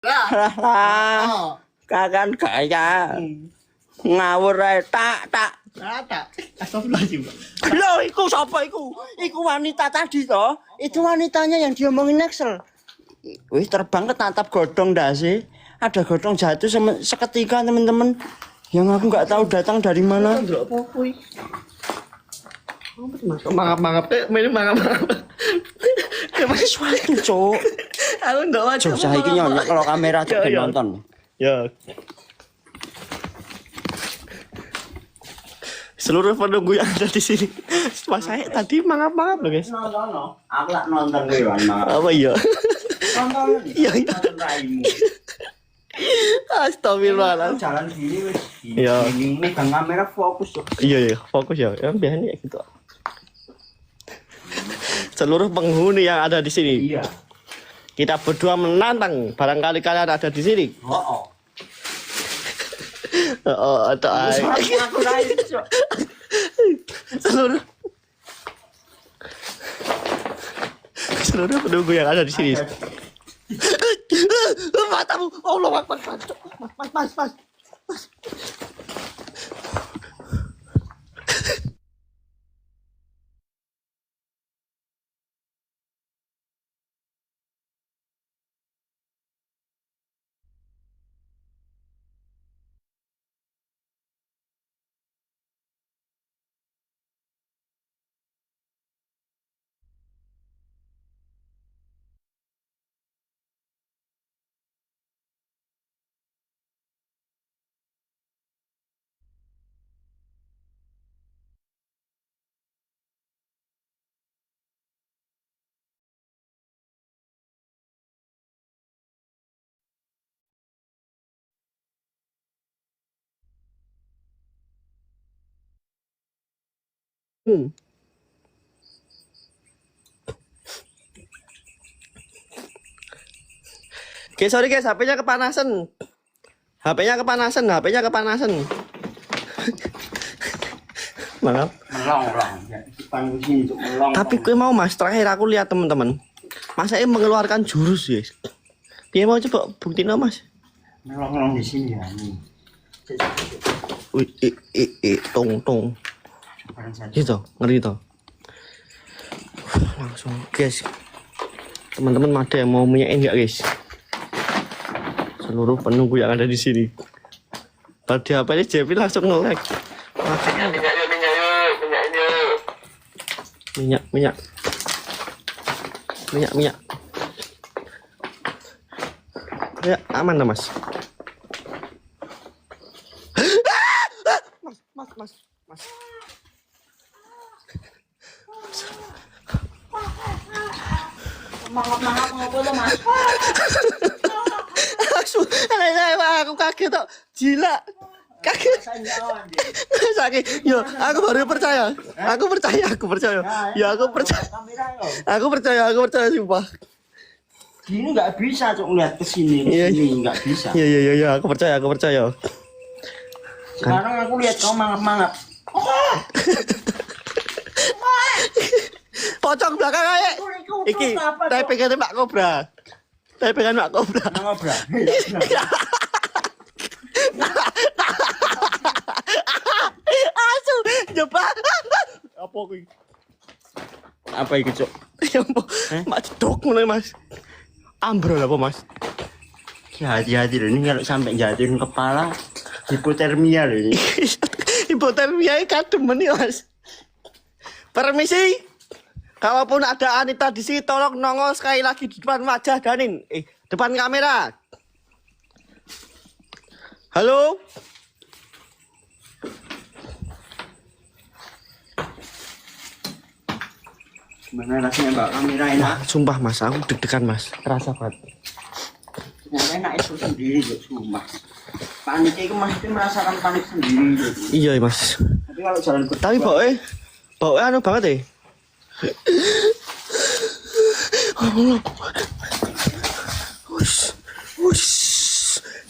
Lah. Kakan gaya. Ngawur ae tak. Astagfirullahaladzim. Loh, iku sapa iku? Iku wanita tadi toh. Itu wanitanya yang diomongin Nexel. Wih, terbang ketatap godong dasi. Ada godong jatuh seketika teman-teman. Yang aku nggak tahu datang dari mana. Mangap, main mangap. Kayak sesuatu, Cok. Aku nggak wajib. Cok, saya ini nyonyok kalau kamera coba nonton. Ya. Seluruh penunggu yang ada di sini. Mas saya tadi mangap loh guys. Nonton, aku lak nonton gue wan mangap. Apa iya? Nonton. Iya. Astagfirullahaladzim. Jalan gini wis. Iya. Ini megang kamera fokus, Cok. Iya, fokus ya. Yang biasanya gitu. Seluruh penghuni yang ada di sini. Iya. Kita berdua menantang. Barangkali kalian ada di sini. Oh. Atau Aku lain, Cok. seluruh penunggu yang ada di sini. Matamu, Allah Akbar. Mas. Oke, sorry guys, HP-nya kepanasan. Maaf. Melong. Depan sini untuk melong. Tapi gue mau mas, terakhir aku lihat teman-teman. Mas saya mengeluarkan jurus guys. Dia mau coba buktiin mas. Melong di sini ya. Nih. Wih, tong. Gitu, ngeri toh. Langsung guys. Teman-teman ada yang mau minyakin nggak guys? Seluruh penunggu yang ada di sini. Tadi apa ini Jepi langsung nge-lag. Minyak. Ya, aman dah mas. Mas. Mangap ngopo lo, Mas? Aku kaget tok. Gila. Kaget. Sakit. Yo, aku baru percaya. Aku percaya. Ya, aku percaya. Aku percaya sumpah. Gini nggak bisa Cok ngeliat ke sini. Ini nggak bisa. Iya, aku percaya. Sekarang aku lihat kau mangap. Pocong belakang aja. Iki, pegangan Mbak Kobra. Ngobra. Asu, coba. Apa iki, Cok? Ya ampun. Mak cedok ngono, Mas. Ambrol apa, Mas? Hati-hati loh, ini kalau sampai jatuhin kepala hipotermia loh ini. Hipotermia kadem nih, Mas. Permisi. Kalaupun ada Anita di sini, tolong nongol sekali lagi di depan wajah Danin. Depan kamera. Halo. Gimana rasanya Mbak kamera enak? Sumpah Mas, aku deg-degan Mas. Terasa banget. Ternyata enak itu sendiri loh, sumpah. Paniknya itu Mas itu merasakan panik sendiri loh. Iya Mas. Tapi kalau jalan berdua. Tapi baunya anu banget ya. Wush.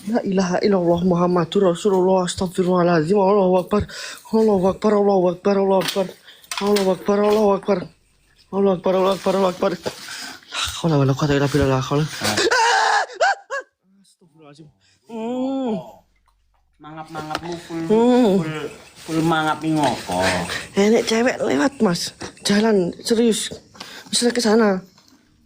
La ilaha illallah Muhammadur Rasulullah astagfirullahaladzim. Allahu Akbar. Mangap-mangapmu Hmm. full mangap ning ngopo? Enek cewek lewat mas, jalan serius, bisa ke sana.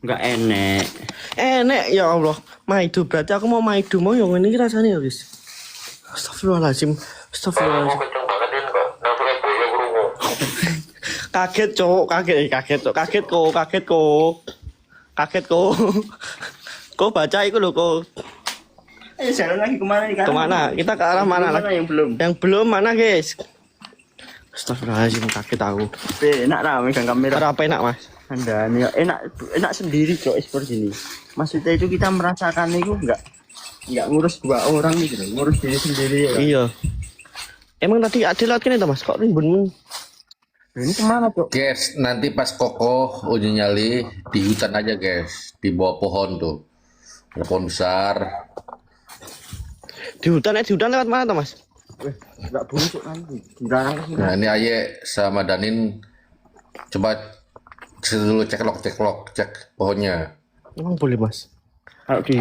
Enggak enek. Enek ya Allah, maidu berarti aku mau maidu mau yang ini rasanya ya guys. Astagfirullahaladzim, astagfirullahaladzim. kenceng banget ini kok. Nah, Surabaya krungu. Kaget cok, kaget cok, kaget kok. Kok baca itu loh kok. Jalan lagi kemana nih kan? Kemana? Kita ke arah mana Mana lagi? yang belum? Yang belum mana guys? Astagfirullahaladzim, kaget aku. Enak lah megang kamera. Apa enak mas? Anda nih enak sendiri cok seperti ini. Maksudnya itu kita merasakan itu enggak ngurus dua orang gitu, ngurus diri sendiri ya. Iya. Emang tadi ada lewat ini mas? Kok rimbun? Ini kemana cok? Guys, nanti pas kokoh uji nyali di hutan aja guys, di bawah pohon tuh. Ada pohon besar. Di hutan lewat mana tuh mas? Enggak boleh cok nanti. Dilarang ke sini. Nah ini Aye sama Danin coba dulu cek pohonnya. Emang boleh mas? Kalau di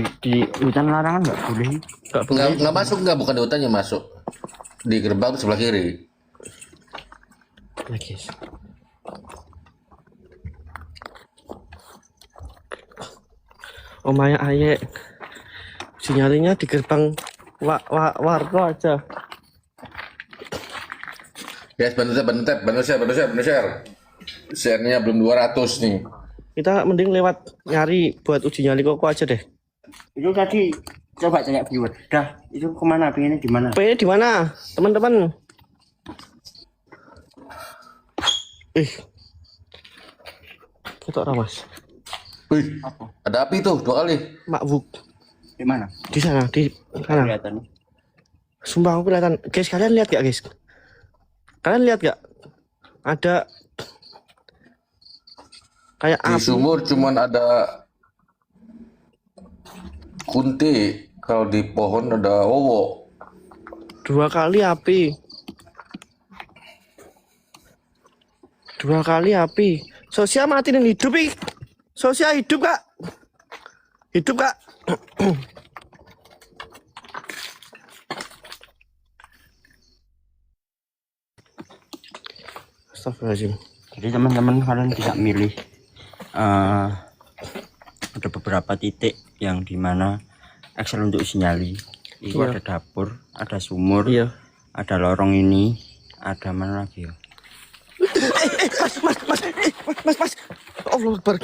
hutan larangan enggak boleh. Enggak boleh. Nggak masuk nggak, bukan di hutannya masuk. Di gerbang sebelah kiri. Ya guys. Omanya Aye sinyalnya di gerbang warga aja. Guys, bantu share. Share-nya belum 200 nih. Kita mending lewat nyari buat uji nyali koko aja deh. Itu tadi coba tanya viewer. Dah, itu kemana? Pengennya di mana? P di mana, teman-teman? Kita ramas. Wih, ada api tuh 2 kali. Makbuk Di mana? di sana, di sana. Kelihatan. Sumpah aku kelihatan. Guys, kalian lihat gak guys? Kalian lihat gak? Ada kayak Di api. sumur cuman ada kunti. Kalau di pohon ada wowo. 2 kali api. 2 kali api. Sosial matiin hidup ih. Sosial hidup kak. Hidup kak. Astagfirullahaladzim. Jadi teman-teman kalian bisa milih ada beberapa titik yang dimana Excel untuk sinyali. Itu Iya. ada dapur, ada sumur, Iya. ada lorong ini, ada mana lagi ya? Mas. Allah Akbar.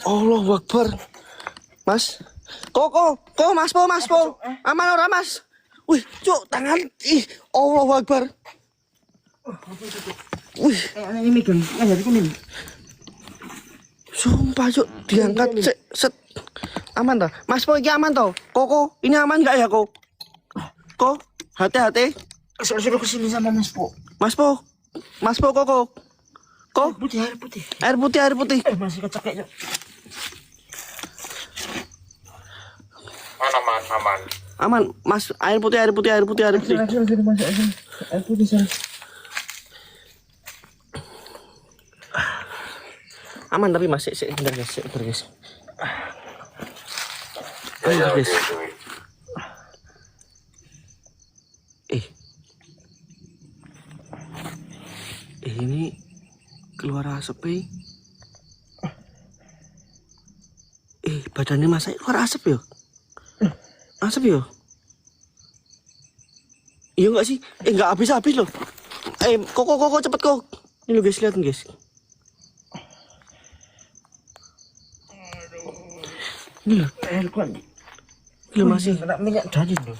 Allah Akbar. Mas. Kok Mas po. Aman ora Mas? Wih, cuk, tangan. Ih, Allah Akbar. Wih, Ini megang, jadi ini. sumpah cuk, diangkat set. Aman toh? Mas po iki aman toh? Koko, ini aman enggak ya, Kok? Kok, hati-hati. Suruh kesini sama Mas Po. Mas po, Koko. Kok, Air putih. air putih. Masih kecek ya. Aman. Aman, Mas, air putih. Air putih sana. Aman tapi Mas, bentar guys. Ayo guys. Ini keluar asap badannya Mas keluar asap ya? Asap ya? Iya enggak sih? Enggak habis loh. Kok cepet kok. Ini lo guys, lihat guys. Ini loh, Air kuat. ini loh masih. Kena minyak daging loh.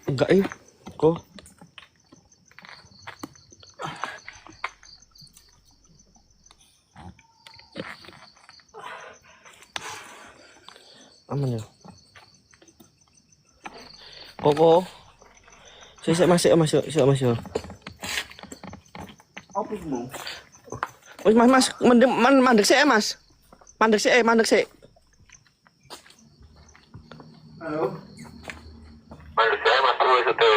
Enggak kok. Aman ya. Koko. Saya masih. Apa itu? Wis Mas, mandek sik Mas. Mandek sik. Halo. Mandek saya Mas, mandek.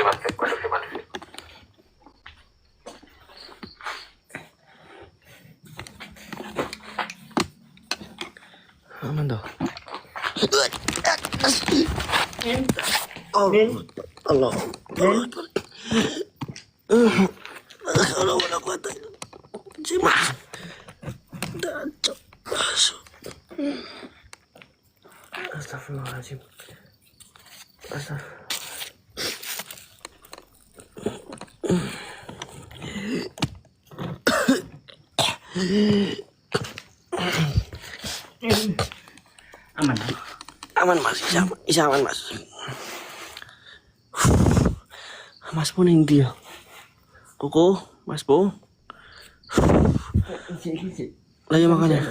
Aman toh. Nin, Oh, Nin, Allah. Nin. Allah wala kuwata. Si Mas. Dacok. Astagfirullahaladzim. Aman. Aman Mas, isa aman Mas. Mas pun yang dia. Koko, Mas Po. Lah ya makanya.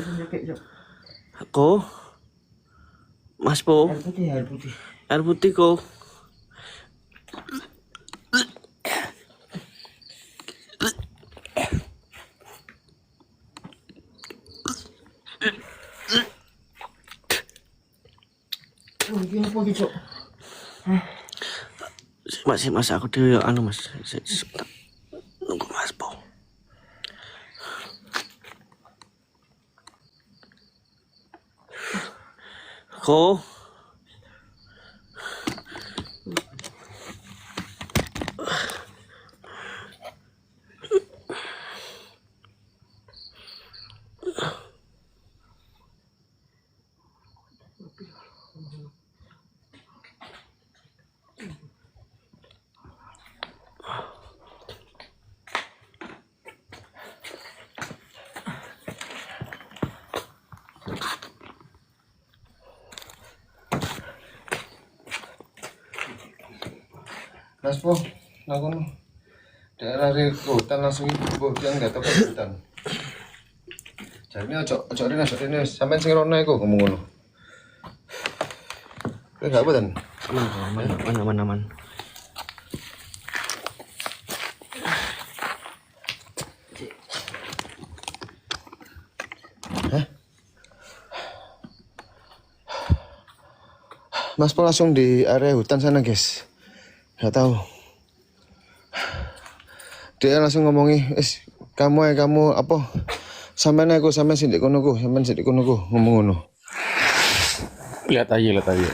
Ko. Mas Po. Air putih, air putih. Air putih ko. Oh, ini apa gitu? Mas aku dulu anu Mas. Sebentar. Nunggu Mas Po. Ko. Mas Po, aku daerah di hutan langsung ibu yang nggak tahu ke hutan. Jadi ojo ini sampai sing rono iku ngomong ngono. Kowe gak apa ten? Aman. Mas Po langsung di area hutan sana guys. Gak tahu. Dia langsung ngomongi, kamu apa? Sampean sing ndek kono ku, ngomong ngono. Lihat aja.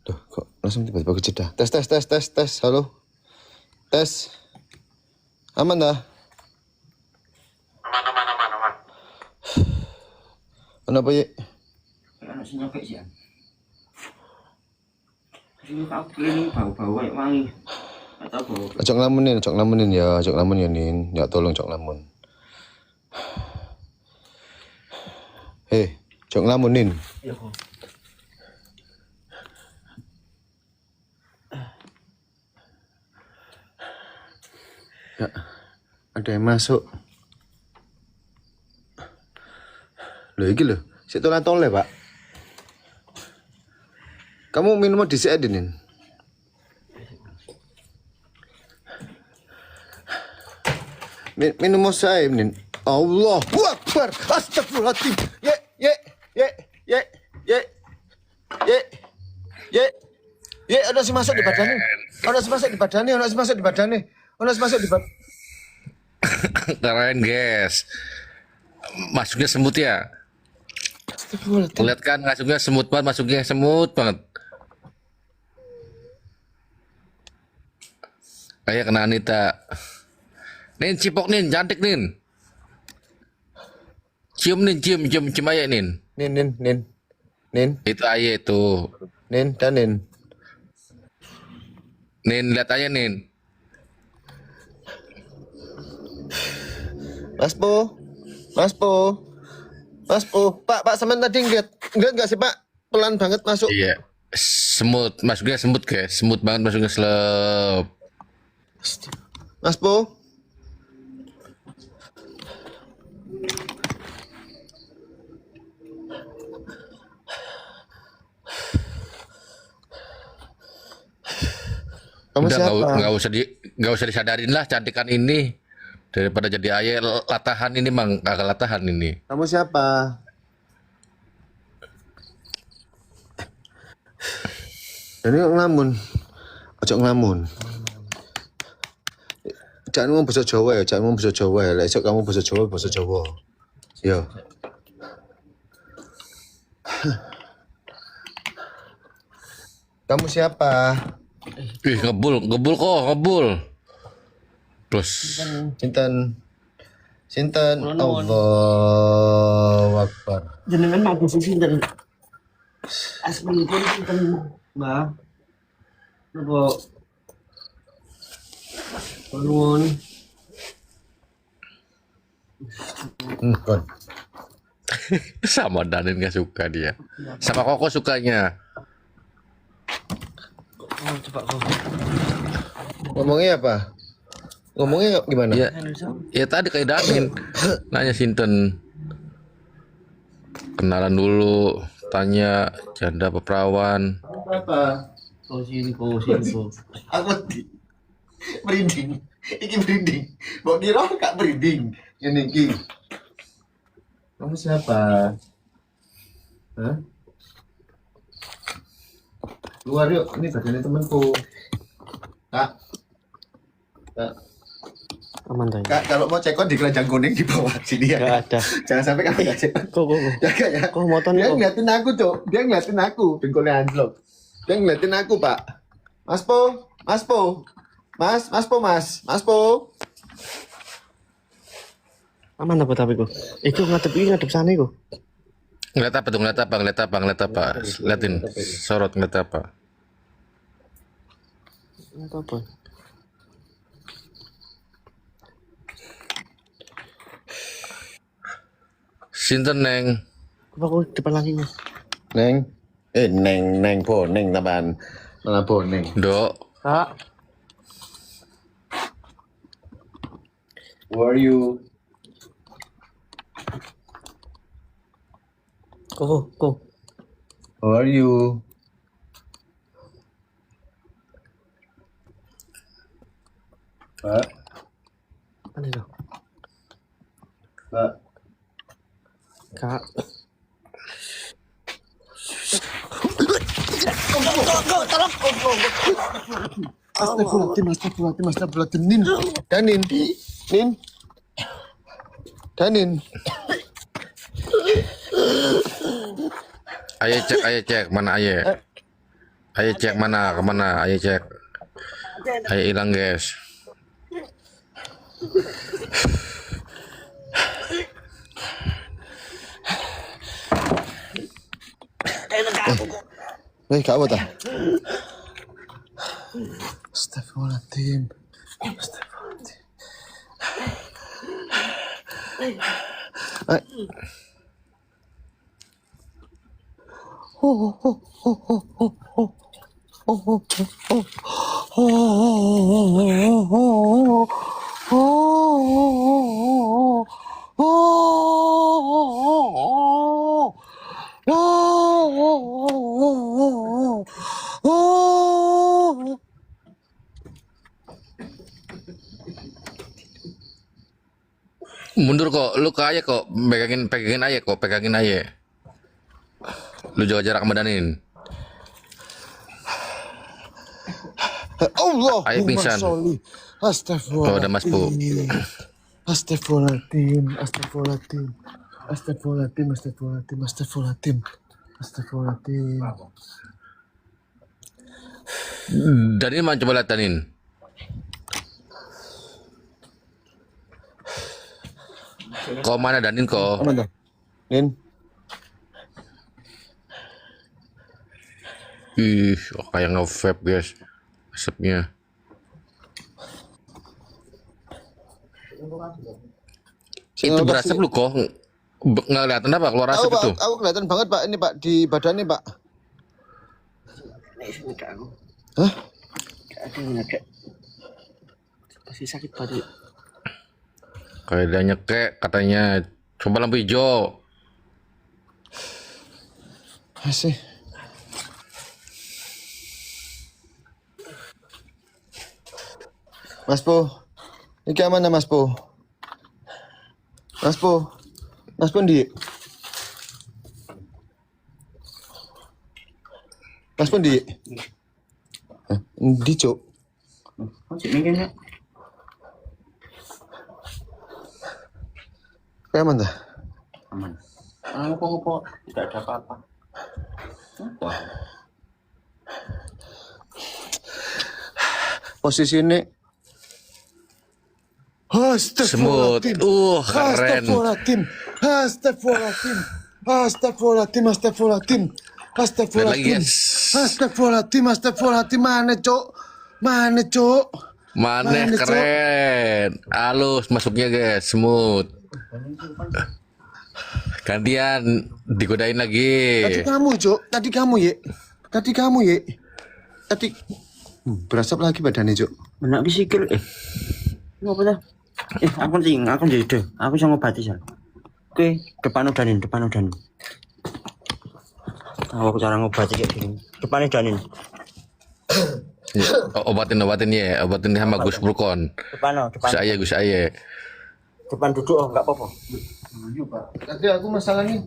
Duh, kok langsung tiba-tiba kejeda. Tes. Halo. Tes. Aman dah? Aman. Kenapa ya? Anak sing nyopek sih. Sini aku keliling bau-bau kayak wangi. Atau bau. Ojo ngelamunin ya, Nin. Ya tolong ojo ngelamun. Hei, ojo ngelamunin. Ya kok. Ya, ada yang masuk. Loh, iki lho, sik tole, Pak. Kamu minum dhisik ae, Nin. Minum saya, Nin. Allahu Akbar. Astagfirullahaladzim. Ye, ada si masuk di badannya. Ada si masuk di badannya. Keren guys. Masuknya semut ya. Lihat kan masuknya semut banget. Kayak kena Anita. Nin cipok Nin, cantik Nin. Cium Nin, cium aja Nin. Nin, Itu aja itu. Nin. Nin lihat aja Nin. Mas Po. Pak, sampean tadi ngeliat nggak sih Pak? Pelan banget masuk. Iya. Masuknya semut guys. Semut banget masuknya selep. Mas Po. Kamu Udah siapa? nggak usah disadarin lah cantikan ini. Daripada jadi aye latahan ini mang kagak latahan ini. Kamu siapa? Jadi ngelamun. Ojo ngelamun. Jangan ngomong bahasa Jawa ya, jangan ngomong bahasa Jawa ya. Esok kamu bahasa Jawa. Yo. Kamu siapa? Ih, ngebul kok. Terus Sinten Allahu Akbar. Jenengan magus sinten? Asmanipun sinten, Mbah? Napa? Nuwun. Kon. sama Danin gak suka dia. Sama Koko sukanya. Oh, coba kok. Ngomongnya apa? Ngomongnya gimana? Ya tadi kayak Danin nanya sinten. Kenalan dulu, tanya janda apa perawan. Apa? Oh, sini kok. Aku merinding. Iki merinding. Mbok kira gak merinding. Ngene iki. Kamu siapa? Hah? Keluar yuk, ini badannya temanku. Kak. Aman tanya. Kak, kalau mau cekot di keranjang kuning di bawah sini ya. Enggak ada. Jangan sampai kamu gak cekot. Kok. Jaga ya. Kok motor Dia kok. ngeliatin aku, Cok. Dia ngeliatin aku, dengkulnya anjlok. Dia ngeliatin aku, Pak. Mas Po. Mas Po. Mas Po. Aman apa tapi kok? Iku ngadep sana iku. Ngeliat apa tuh? Ngeliat apa? Liatin, sorot ngeliat apa? Apa? Sinten Neng? Apa kok depan lagi Mas? Neng. Neng Po, Neng tambahan. Malah Po, Neng. Dok, Kak. Who are you? Kok. How are you? Pak, Mana itu? Pak. Kak. Astagfirullahaladzim. Danin. ayo cek, mana aye? Ayo cek mana, kemana? Ayo cek. Ayo hilang guys. Gak apa tak? Astagfirullahaladzim. Mundur kok, lu ke aye kok, pegangin aye. Lu jaga jarak sama Danin. Allah. Ayo pingsan. Astagfirullah. Oh, udah Mas Bu. Astagfirullahaladzim. Danin mau coba lihat Danin. Kok mana Danin kok? Aman dah. Nin. Ih, kayak nge-vape guys. Asapnya. Itu berasap lu kok. Nggak kelihatan apa keluar asap itu? Aku kelihatan banget Pak. Ini Pak di badannya Pak. Hah? Masih sakit badan. Kayak dia nyekek katanya. Coba lampu hijau. Masih. Mas Po. Ini mana Mas Po? Mas Po ndi? Mas Po ndi? Ndi, Cuk? Kok sik mingkene? Kayak mana? Aman. Ngopo-ngopo tidak ada apa-apa. Apa? Posisi ini Semut. Astagfirullahaladzim. Keren. Astagfirullahaladzim. Astagfirullahaladzim. Astagfirullahaladzim. Astagfirullahaladzim. Lihat lagi, Astagfirullahaladzim. guys. Astagfirullahaladzim. Astagfirullahaladzim. Mana, Cuk? Mana, Cuk? Maneh Mana, Cuk? keren. Halus masuknya guys, semut. Gantian digodain lagi. Tadi kamu, Cuk. Tadi kamu, Ye. Tadi kamu, Ye. Tadi berasap lagi badannya, Cuk. Menak ki sikil ngopo ta? Aku njede. Aku iso ngobati sal. Oke, depan udanin. Tahu aku cara ngobati kayak gini. Depan udanin. Obatin ya, obatin sama Gus Brukon. Depan. Gus Aye. Depan duduk enggak apa-apa. Ayo Pak. Tadi aku masalahnya.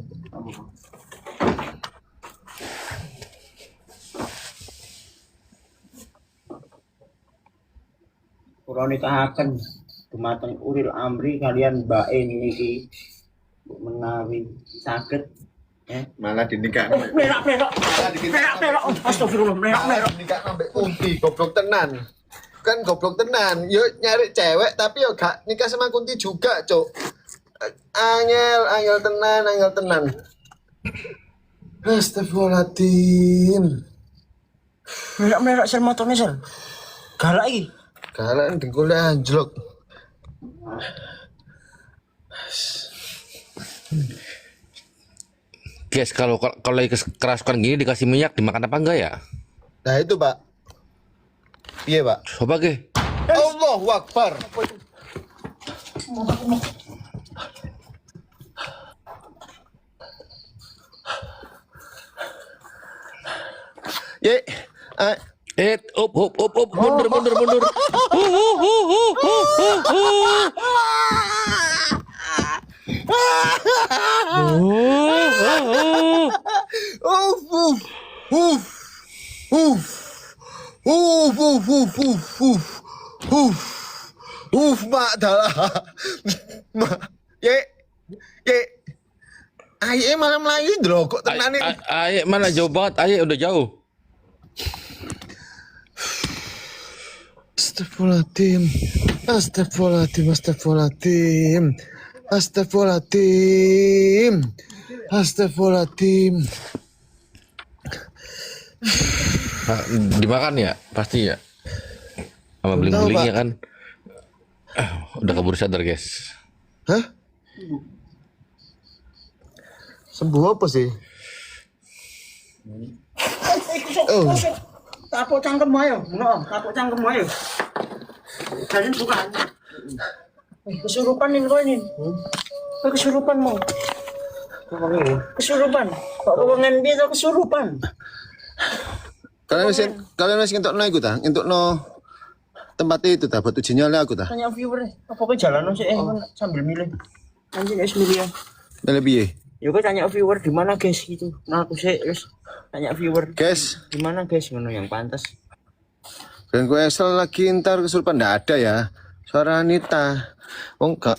Kula nikahaken dumateng Uril Amri kalian Mbak niki menawi saged Malah dinikah. Merak. Astagfirullah, merak. Nikah sampai Kunti, goblok tenan. Kan goblok tenan. Yuk nyari cewek tapi yo gak nikah sama Kunti juga, Cuk. Angel tenan. Astagfirullahaladzim. Merak sel motone sel. Galak iki. Kalian dengkulnya anjlok. Guys, kalau lagi kerasukan gini dikasih minyak dimakan apa enggak ya? Nah itu, Pak. Iya, Pak. Coba ge. Allahu Akbar. Ye, Up, mundur. Mak dalah. Ye. Aye malam lagi kok tenan nih. Aye mana jauh banget, Aye udah jauh. Astagfirullahaladzim. Dimakan ya, pasti ya. Sama Belum tahu, beling-belingnya Pak. kan. Udah kabur sadar guys. Hah? Sembuh apa sih? Oh. Tapuk cangkem ayo. Ngono, tapuk cangkem ayo. Kalian bukan. Kesurupan nih kowe nih. Kowe kesurupan mau. Kesurupan. Kok wengen piye to kesurupan? Kalian masih entuk no iku ta? Entuk no tempat itu ta buat uji nyali aku ta? Tanya viewer apa kowe jalan sih sambil milih. Anjing wis milih ya. Milih piye? Ya kowe tanya viewer di mana guys gitu. Nah aku sih wis tanya viewer. Guys, Di mana guys ngono yang pantas. dan gue esel lagi ntar kesurupan ndak ada ya. Suara Anita. Oh enggak.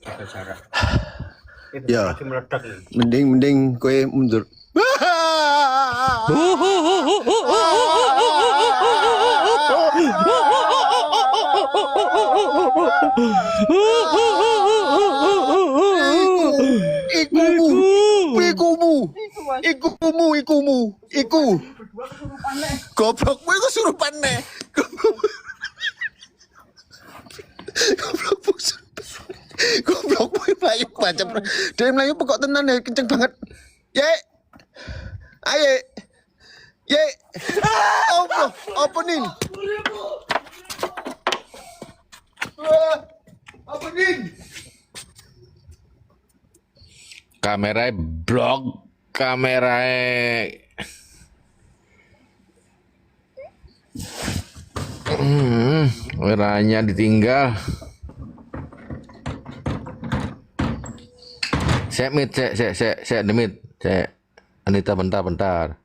Jaga jarak. Ya. Lagi meledak ini. Mending gue mundur. Iku. Goblokmu iku surupan nih. Goblokmu melayu macam. Dia melayu pokok tenan ya kenceng banget. Ye. Aye. Ye. Apa nih? Apa nih? Kamera blok, kamera Wiranya ditinggal. Saya demit. Anita bentar.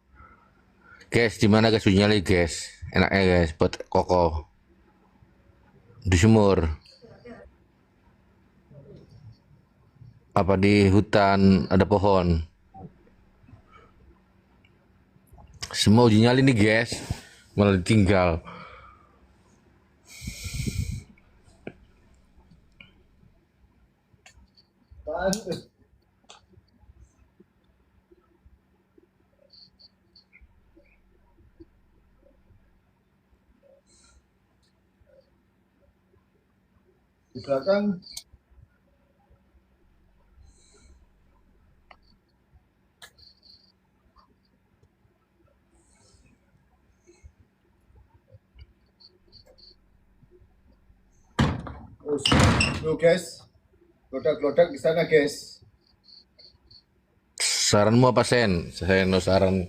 Guys, di mana guys uji nyali guys? Enaknya guys buat Koko. Di sumur. Apa di hutan ada pohon? Semua uji nyali nih guys, malah ditinggal. Di belakang. Tuh guys, glodak-glodak di sana guys. Saranmu apa Sen? Seno saran.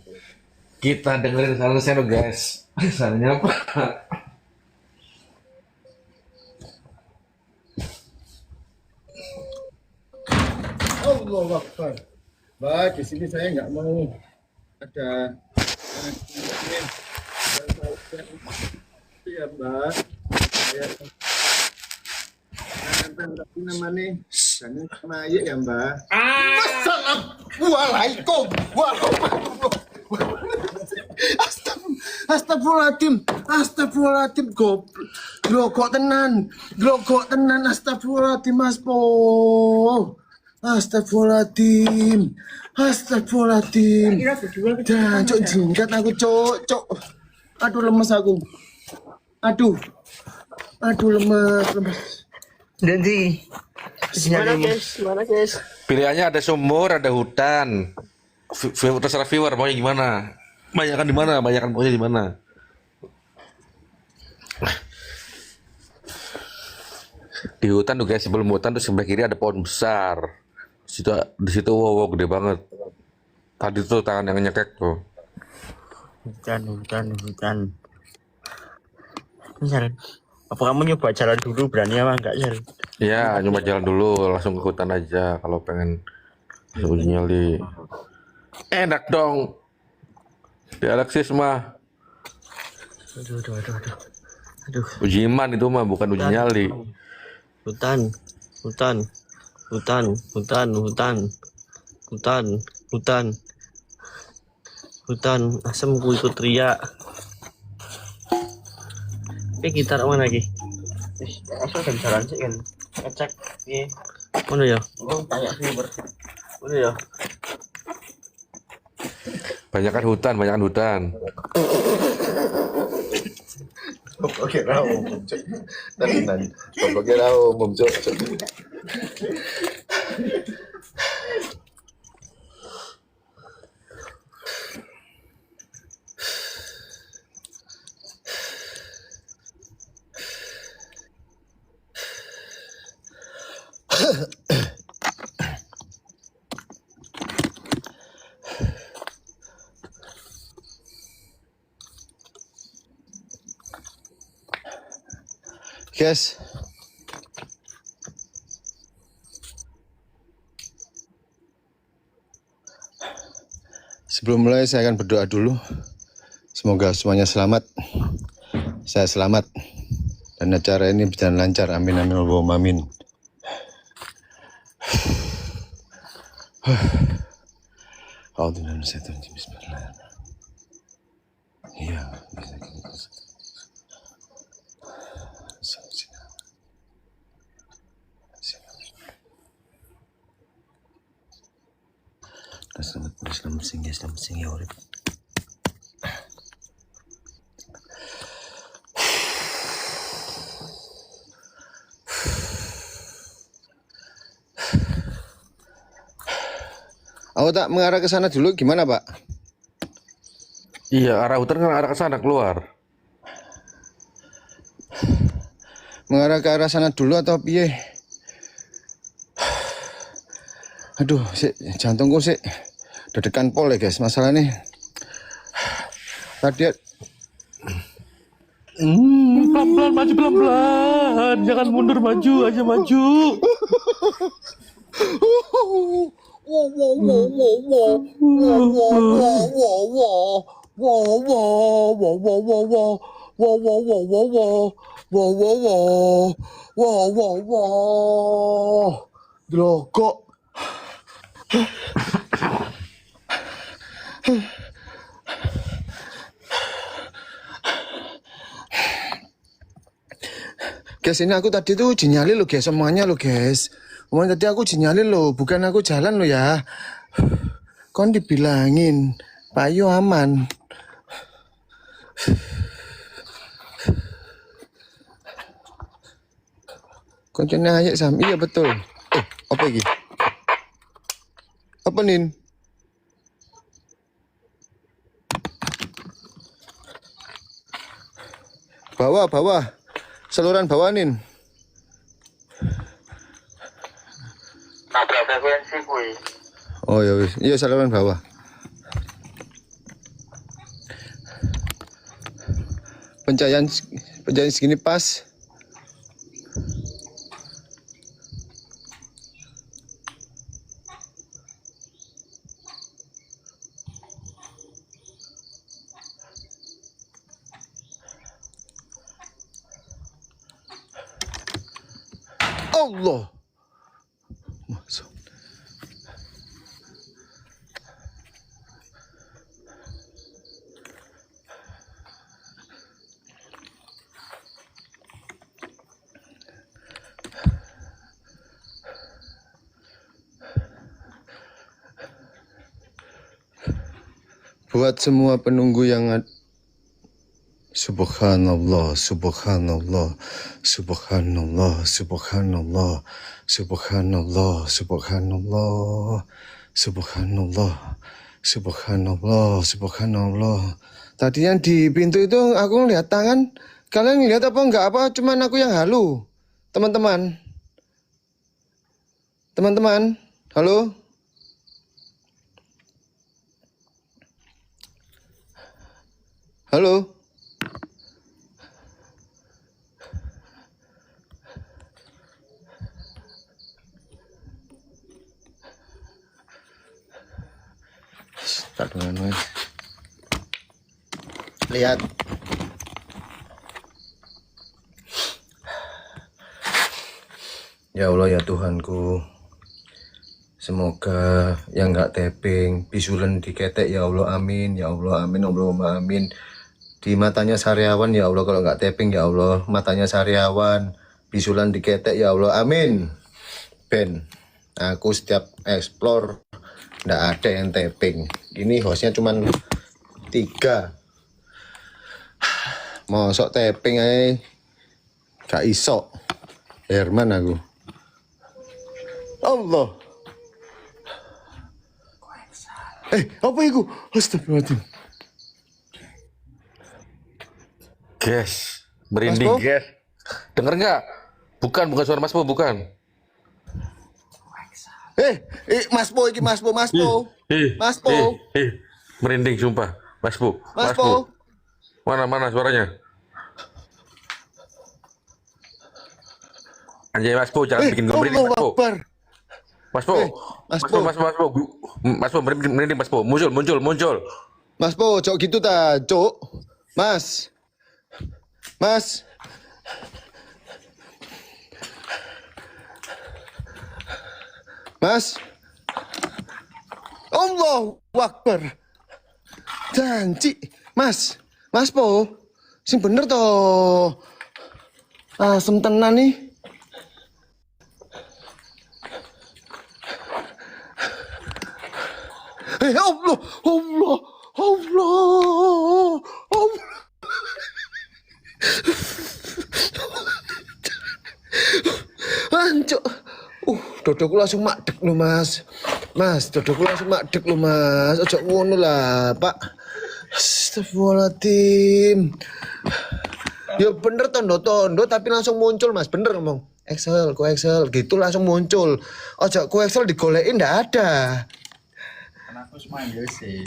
Kita dengerin saran Seno guys. Sarannya apa? Allah Akbar. Mbak, di sini saya nggak mau ada ya Mbak. Saya tapi namanya jangan sama ayah ya Mbak. Assalamualaikum warahmatullahi. Astagfirullahaladzim, glokok tenan, astagfirullahaladzim, Mas Po. Astagfirullahaladzim. Dan cok jingkat aku cok. Aduh lemes aku. Aduh lemes. Nanti. Mana guys? Pilihannya ada sumur, ada hutan. Terserah viewer maunya gimana. Banyakan di mana? Banyakan maunya di mana? Di hutan tuh guys, sebelum hutan tuh sebelah kiri ada pohon besar. Di situ wow gede banget. Tadi tuh tangan yang nyekek tuh. Hutan. Misal, apa kamu nyoba jalan dulu, berani apa enggak Sal? Iya, nyoba jalan dulu, langsung ke hutan aja kalau pengen uji nyali. Enak dong. Di Alexis mah. Aduh. Uji iman itu mah bukan uji nyali. Hutan. Asem ku ikut teriak. Gitar mana lagi? Asal kan jalan sih kan. Ngecek. Iya. Mana ya? Tanya viewer. Mana ya? Banyakan hutan. Oke, umum cok. Tenan. Pokoknya umum cok. Guys, sebelum mulai saya akan berdoa dulu. Semoga semuanya selamat, saya selamat, dan acara ini berjalan lancar. Amin amin Allahumma amin. Bismillahirrahmanirrahim. Iya. Selamat sing ya urip. Aku tak mengarah ke sana dulu, gimana Pak? Iya, arah hutan kan arah ke sana keluar. Mengarah ke arah sana dulu atau piye? Aduh, jantungku sih dedekan pol ya guys, masalahnya tadi pelan-pelan, maju pelan-pelan. Jangan mundur, maju aja maju. Drogok. Guys, ini aku tadi tuh dinyali lo guys, semuanya lo guys. Semuanya tadi aku dinyali lo, bukan aku jalan lo ya. Kon dibilangin, Pak Yo aman. Koncone aja Sam, iya betul. Apa ini? Apa Nin? Bawah. Saluran bawah Nin. Nabrak frekuensi kuwi. Oh ya wis, iya saluran bawah. Pencahayaan segini pas. Allah. Masuk. Buat semua penunggu yang Subhanallah, subhanallah, subhanallah, subhanallah, subhanallah, subhanallah, subhanallah, subhanallah, subhanallah. Tadi yang di pintu itu aku ngeliat tangan. Kalian ngeliat apa enggak? Apa cuman aku yang halu? Teman-teman. Teman-teman, halo? Halo? Tak dengan mas. Lihat. Ya Allah ya Tuhanku. Semoga yang nggak tapping bisulan diketek ya Allah amin ya Allah amin Allahumma amin. Di matanya Sariawan ya Allah kalau nggak tapping ya Allah matanya Sariawan bisulan diketek ya Allah amin. Ben aku setiap explore nggak ada yang tapping. Ini hostnya cuman 3. Mau sok tapping aja gak iso. Herman aku. Allah. Apa itu? Astagfirullahaladzim. Guys, merinding Mas Po? guys. Denger nggak? Bukan suara Mas Po, bukan. Mas Po iki Mas Po. Mas Po. Merinding sumpah. Mas Po. Mas Po. Mana suaranya? Anjay Mas Po, jangan bikin gue merinding Mas Po. Akbar. Mas Po. Mas Po. Mas Po merinding Mas Po. Muncul. Mas Po, cok gitu ta, cok. Mas. Allahu Akbar. Janji, Mas Po. Sing bener toh. Asem tenan nih. Allah. Ancuk. Dodoku langsung madek lo Mas. Dodoku langsung madek lo Mas. Ojo ngono lah, Pak. Astagfirullahaladzim. Ya bener tondo tapi langsung muncul Mas. Bener ngomong. Excel gitu langsung muncul. Ojo ku Excel digolekin ndak ada. Aku semanggil sih.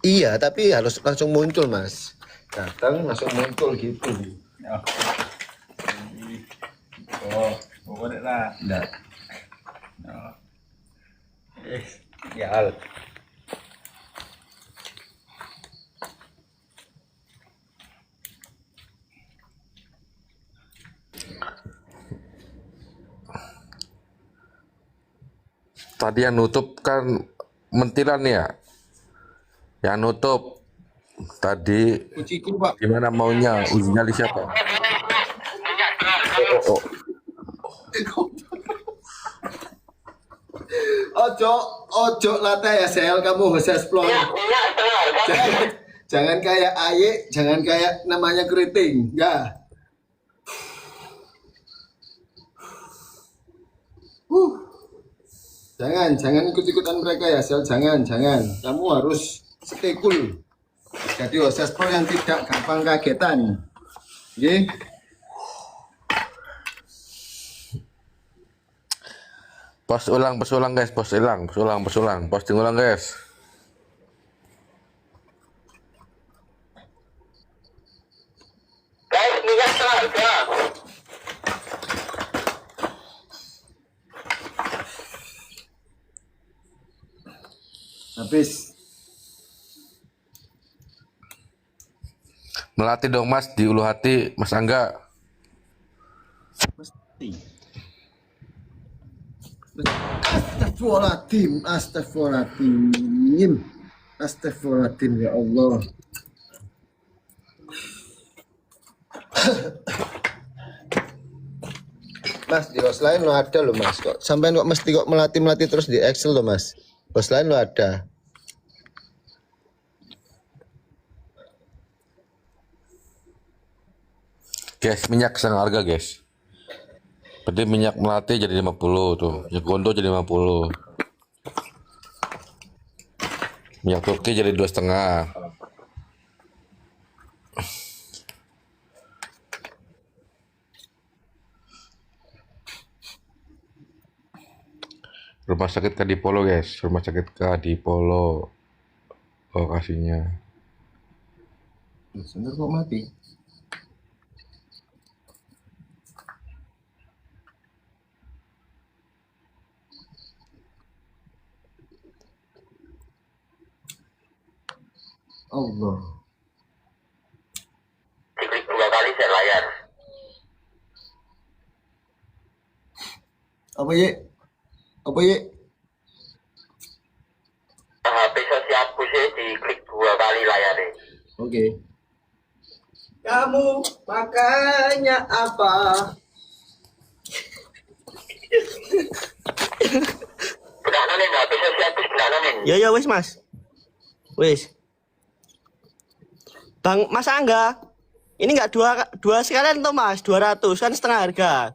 Iya, tapi harus langsung muncul Mas. Datang langsung muncul gitu. Enggak. Ya. Tadi yang nutup kan mentilan ya. Yang nutup tadi Kuciku, Pak. gimana maunya? Uji nyali siapa? Oh. Ojo latih ya, Sel. Kamu harus explore. Jangan kayak Aye, jangan kayak namanya keriting. Ya. Jangan ikut-ikutan mereka ya, Sel. Jangan. Kamu harus stay cool. Jadi hostess pro yang tidak gampang kagetan. Oke? Post ulang guys, posting ulang guys. Guys, minyak seharga. Habis. Melatih dong Mas di Ulu Hati, Mas Angga. Astagfirullahaladzim ya Allah. Mas, di host lain lo ada loh Mas. Kok sampai kok mesti kok melatih terus di Excel loh Mas. Host lain lo ada. Guys, minyak setengah harga guys. Berarti minyak melati jadi 50 tuh. Minyak gondo jadi 50. Minyak Turki jadi 2,5. Rumah sakit Kadipolo guys. Rumah sakit Kadipolo lokasinya. Bener kok mati. Allah. Diklik 2 kali share layar. Apa ye? HP sosial pusing diklik 2 kali layarnya. Oke. Kamu makanya apa? Udah nonin, HP sosial push udah nonin. Ya wis Mas. Wis. Bang Mas Angga. Ini enggak dua sekalian tuh Mas, 200 kan setengah harga.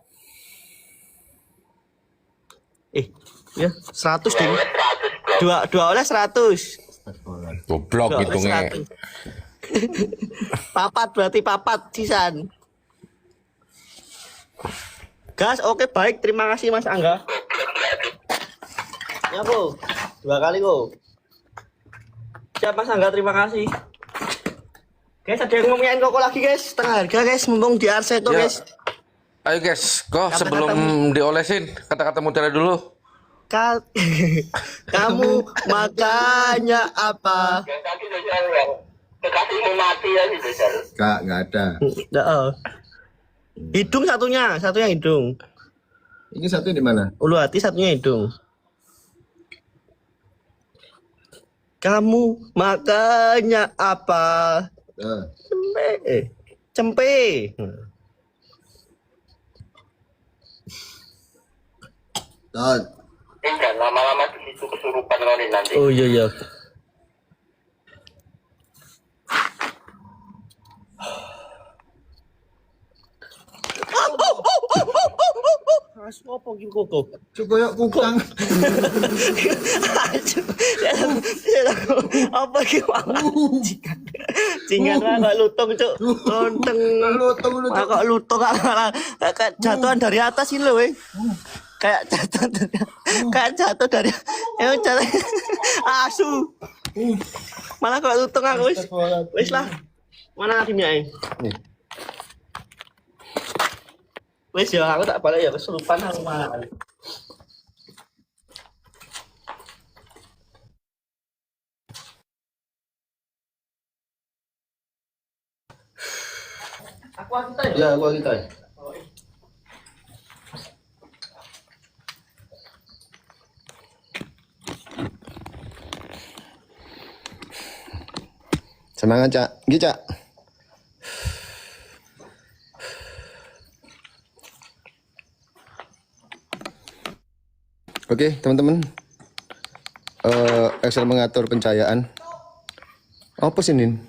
Ya 100 ding. 100 bro. Dua oleh 100. Goblok Dua oleh hitungnya. 100. Berarti papat sisan. Gas, oke baik, terima kasih Mas Angga. Ya Bu, 2 kali Bu. Siap Mas Angga, terima kasih. Guys, ada yang ngomongin koko lagi guys, setengah harga guys, mumpung di Arseto Ya. guys. Ayo guys, kok Kata-kata sebelum diolesin kata-kata mutiara dulu. Kamu makanya apa? Yang tadi sosial yang kekasihmu mati ya gitu sosial. Enggak ada. Hidung satunya hidung. Ini satu di mana? Ulu hati satunya hidung. Kamu makanya apa? Cempe. Tot. Jangan lama-lama di situ kesurupan nonin nanti. Oh iya. Asu apa gitu kok? Coba kukang. Apa gitu? Cingan kok lutung cuk. Lonteng. Lutung. Kok lutung kayak jatuhan dari atas ini loh, weh. Kayak jatuh dari jatuh. Asu. Malah kok lutung aku wis lah. Mana timnya? Nih. Wes ya aku tak balik ya kesurupan aku malah. Aku kita ya. Ya, gua kita. Semangat, Cak. Nggih, Cak. Oke, teman-teman. Excel mengatur pencahayaan. Apa sih, Nin?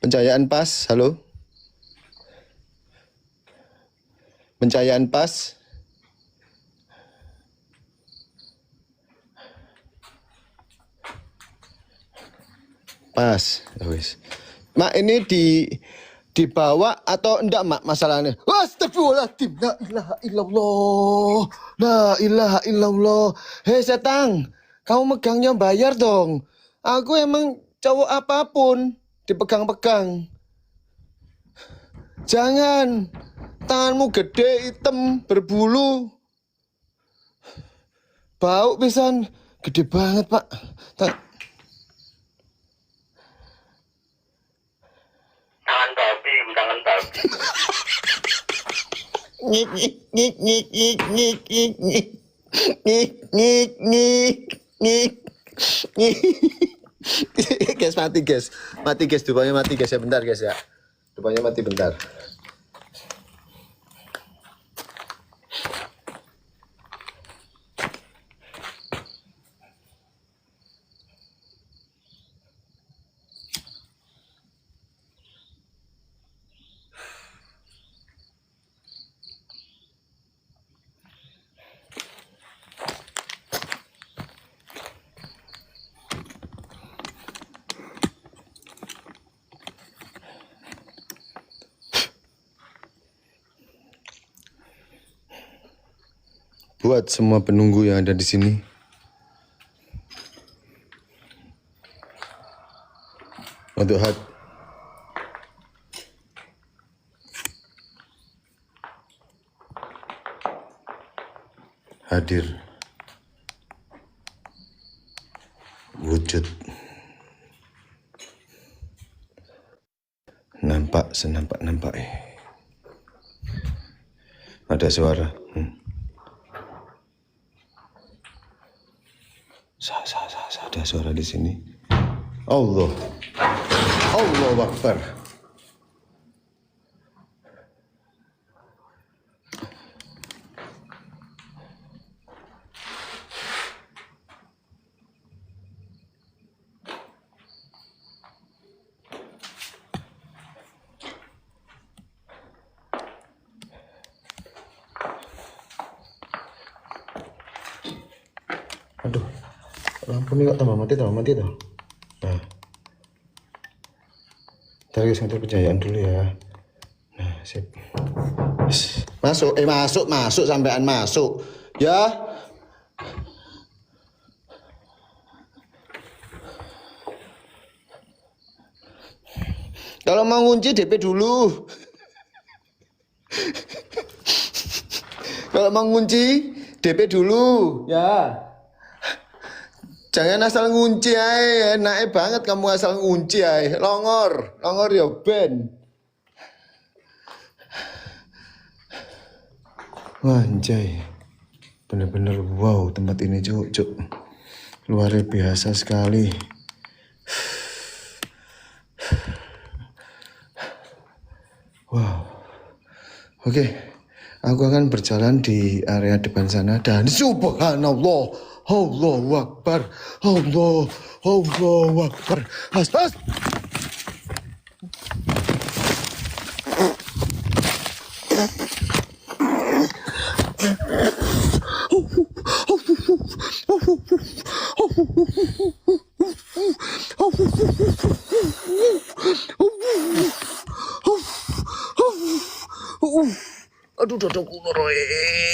Pencahayaan pas, halo. Pencahayaan pas. Pas, wis. Mak, ini dibawa atau enggak, Mak, masalahnya? Astagfirullahaladzim, la ilaha illallah, la ilaha illallah. Hei setang, kamu megangnya bayar dong. Aku emang cowok apapun dipegang-pegang. Jangan, tanganmu gede, hitam, berbulu. Bau pisan, gede banget, Pak. Tangan babi, tangan babi. Ngik ngik ngik ngik ngik ngik ngik ngik ngik ngik ngik ngik ngik. Guys, mati guys, dupanya mati guys ya, bentar guys ya, dupanya mati bentar. Buat semua penunggu yang ada di sini, untuk hadir wujud nampak senampak-nampak. Ada suara. Ada suara di sini. Allahu Akbar. Aduh, lampu ini kok tambah mati toh. Nah, kita guys ngatur pencahayaan dulu ya. Nah, sip. Masuk sampean masuk. Ya. Kalau mau ngunci DP dulu. Kalau mau ngunci DP dulu, ya. Jangan asal ngunci ae, enake banget kamu asal ngunci ae. Longor ya ben. Wah, anjay. Bener-bener wow tempat ini, cuk. Luar biasa sekali. Wow. Oke. Aku akan berjalan di area depan sana dan subhanallah. Allahu Akbar. Allahu Akbar. Has. Aduh, dodokku loro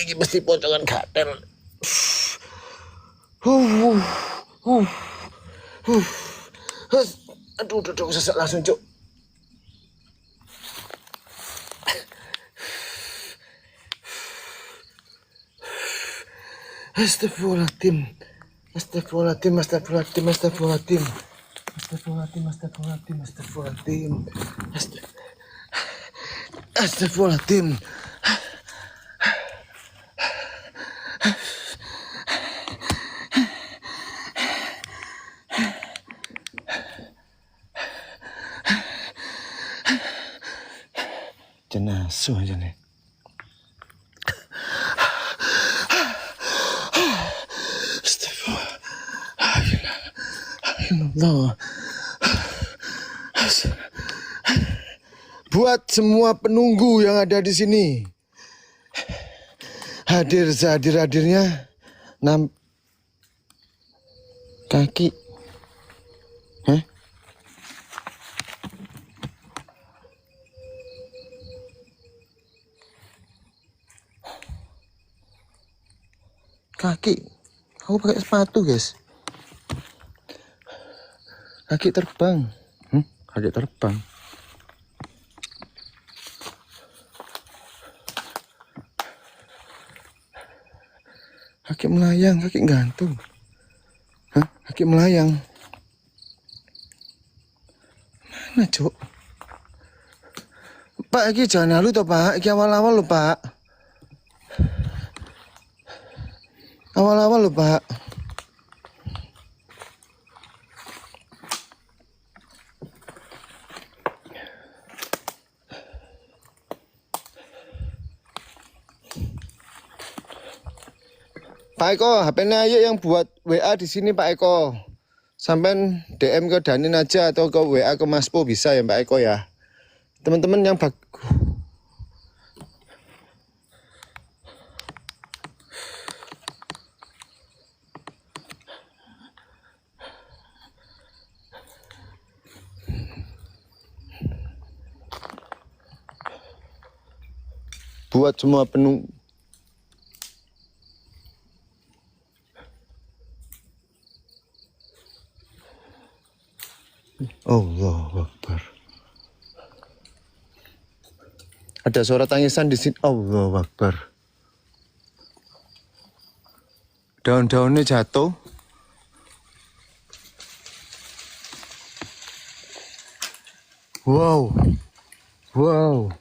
iki mesti pocongan gatel. Uh, uh, uh. Aduh, sesak langsung, Cuk. Astagfirullahaladzim. Astagfirullahaladzim, astagfirullahaladzim, astagfirullahaladzim. Astagfirullahaladzim, astagfirullahaladzim, astagfirullahaladzim. Astagfirullahaladzim. Jenasuh aja nih. Astagfirullah. Buat semua penunggu yang ada di sini, hadir sehadir-hadirnya, kaki. Hah? Kaki. Aku pakai sepatu, guys. Kaki terbang. Kaki terbang. Kaki melayang, kaki gantung. Hah? Kaki melayang. Mana, Cuk? Pak, iki jangan halu toh, Pak. Iki awal-awal lho, Pak. Awal-awal lho, Pak. Pak Eko, HP-nya ayo yang buat WA di sini Pak Eko. Sampai DM ke Danin aja atau ke WA ke Mas Po bisa ya Pak Eko ya. Teman-teman yang buat semua penunggu. Allahu Akbar. Ada suara tangisan di sini. Allahu Akbar. Daun-daunnya jatuh. Wow. Wow.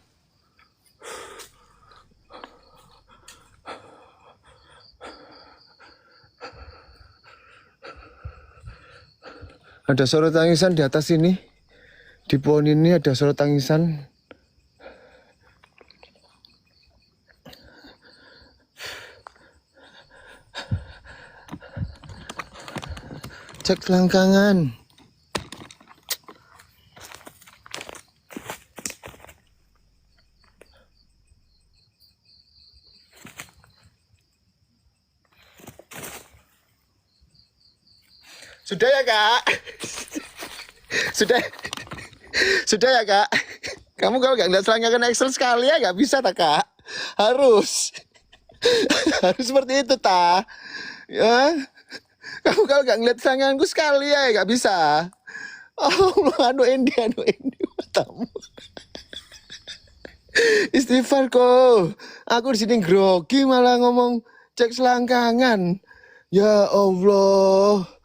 Ada suara tangisan di atas ini. Di pohon ini ada suara tangisan. Cek selangkangan. Sudah ya, Kak? Sudah ya, Kak? Kamu kalau nggak ngeliat selangkangan Excel sekali ya nggak bisa, tak, Kak? Harus seperti itu, tak? Ya, kamu kalau nggak ngeliat selangkanganku sekali ya nggak bisa. Oh, anu Endi matamu. Istighfar kok. Aku di sini grogi malah ngomong cek selangkangan. Ya Allah.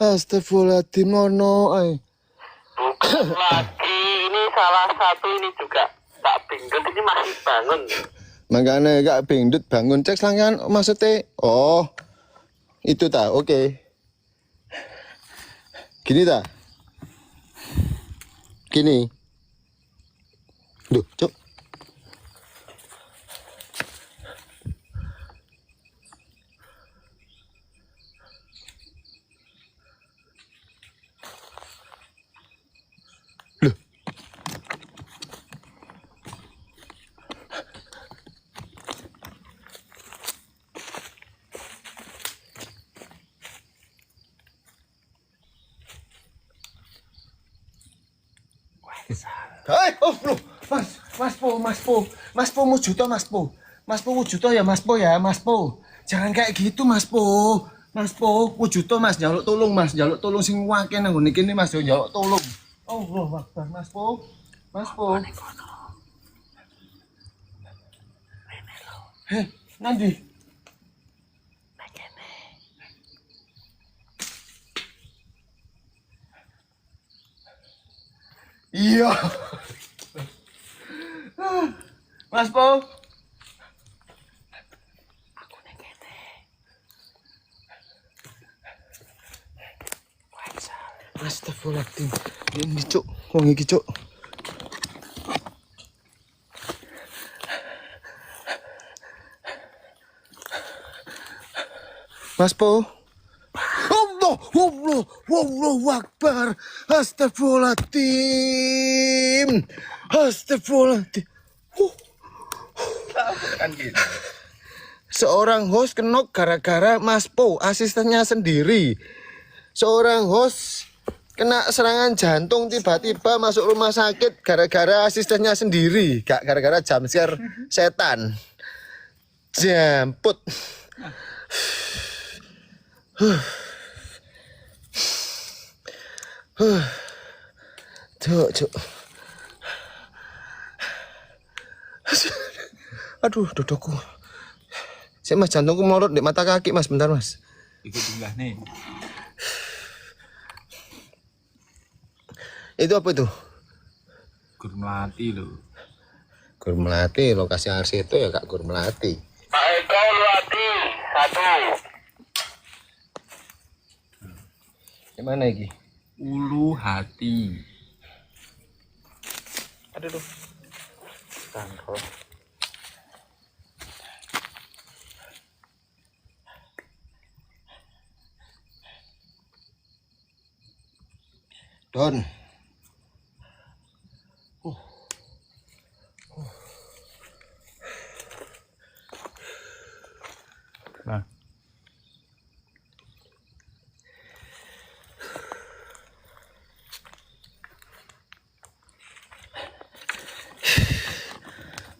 Astagfirullahaladzim, mono. Bukan lagi, ini salah satu ini juga Pak Bingdut ini masih bangun. Makanya Kak Bingdut bangun cek selangkangan maksudnya. Oh, itu tak, oke. Gini tak? Gini. Duh, Cuk. Oh, loh, Mas Po wujuto ya, Mas Po. Jangan kayak gitu, Mas Po. Mas Po, wujudo Mas, njaluk tolong sing wake nang ngene kene Mas, yo njaluk tolong. Allah Akbar Mas Po. Mas Po. Heh, nanti. Iya. Mas Po. Astagfirullahaladzim. Ini cuk, wong iki cuk. Mas Po. Allahu Akbar. Astagfirullahaladzim. Astagfirullahaladzim. Seorang host kenok gara-gara Mas Po, asistennya sendiri. Seorang host kena serangan jantung tiba-tiba masuk rumah sakit gara-gara asistennya sendiri, gak gara-gara jumpscare setan. Jamput. Cuk. Aduh, dodokku. Sik Mas, jantungku melorot di mata kaki Mas, bentar Mas. Ikut tinggal nih. Itu apa itu? Gur melati lo. Gur Melati, lokasi arsitek ya Kak Gur Melati. Pak Eko Luati 1. Gimana iki? Ulu hati. Aduh. Tangkol. Don. Nah.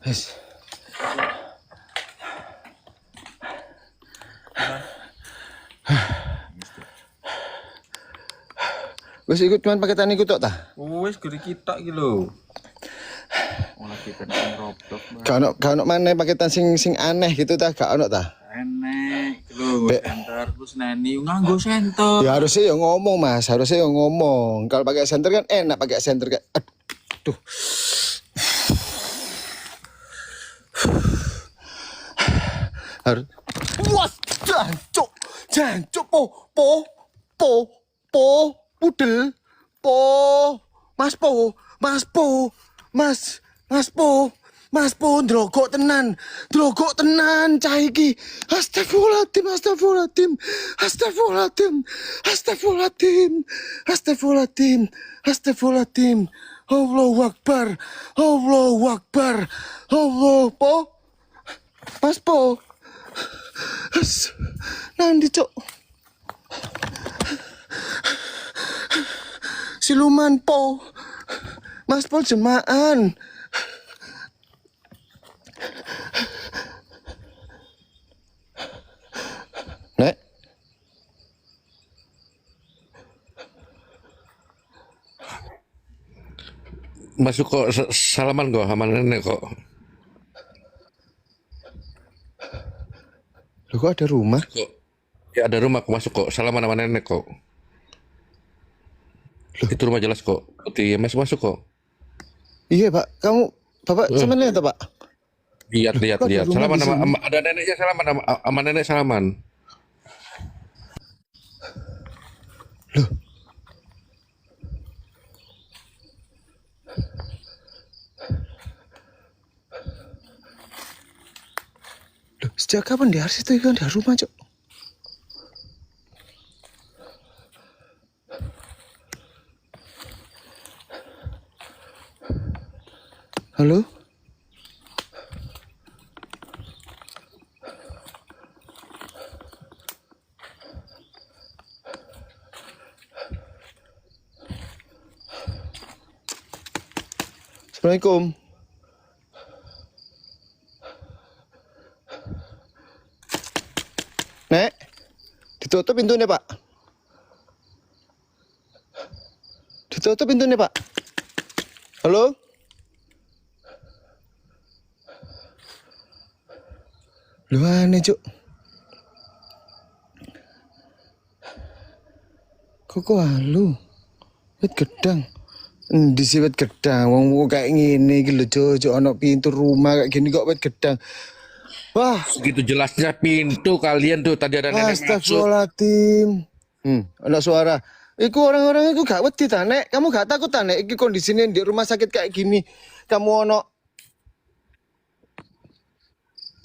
Wes. Wes ikut cuman paketan iku tok ta? Wes gede kita iki lho. Ora kita nang Roblox. Gak ono maneh paketan sing aneh gitu ta, gak ono ta? Enek iki lho, center terus neni nganggo center. Ya harusnya ya ngomong Mas, harusnya ya ngomong. Kalau pakai senter kan enak pakai senter kan. Aduh. Harus. Wah, jancuk po, pudel, Mas Po, drogok tenan, cah iki. Astagfirullahaladzim. Allahu Akbar. Allah Po. Mas Po. Nanti cok. Siluman Po. Mas Po jemaan. Nek. Masuk kok salaman kok sama nenek kok. Loh kok ada rumah? Kok ya ada rumah kok masuk kok salaman sama nenek kok. Itu rumah jelas kok. Putih ya masuk kok. Iya Pak, Bapak sama lihat Pak? Lihat. Kok ada rumah Salaman di sama sini? ada neneknya salaman sama nenek salaman. Loh. Sejak kapan di Arsi itu kan ada rumah, Cok? Halo? Assalamualaikum. Ditutup pintunya, Pak. Ditutup pintunya, Pak. Halo? Lu aneh, Cuk. Kok halu? Wit gedang. Endi sih wit gedang? Wong kayak ngene iki lho, Cuk. Ono pintu rumah kayak gini kok wit gedang. Wah, Segitu jelasnya pintu kalian tuh tadi ada nenek masuk. astagfirullahaladzim. Ada suara. Iku orang-orang iku gak wedi ta, Nek. Kamu gak takut ta, Nek? Iki kondisinya di rumah sakit kayak gini. Kamu ono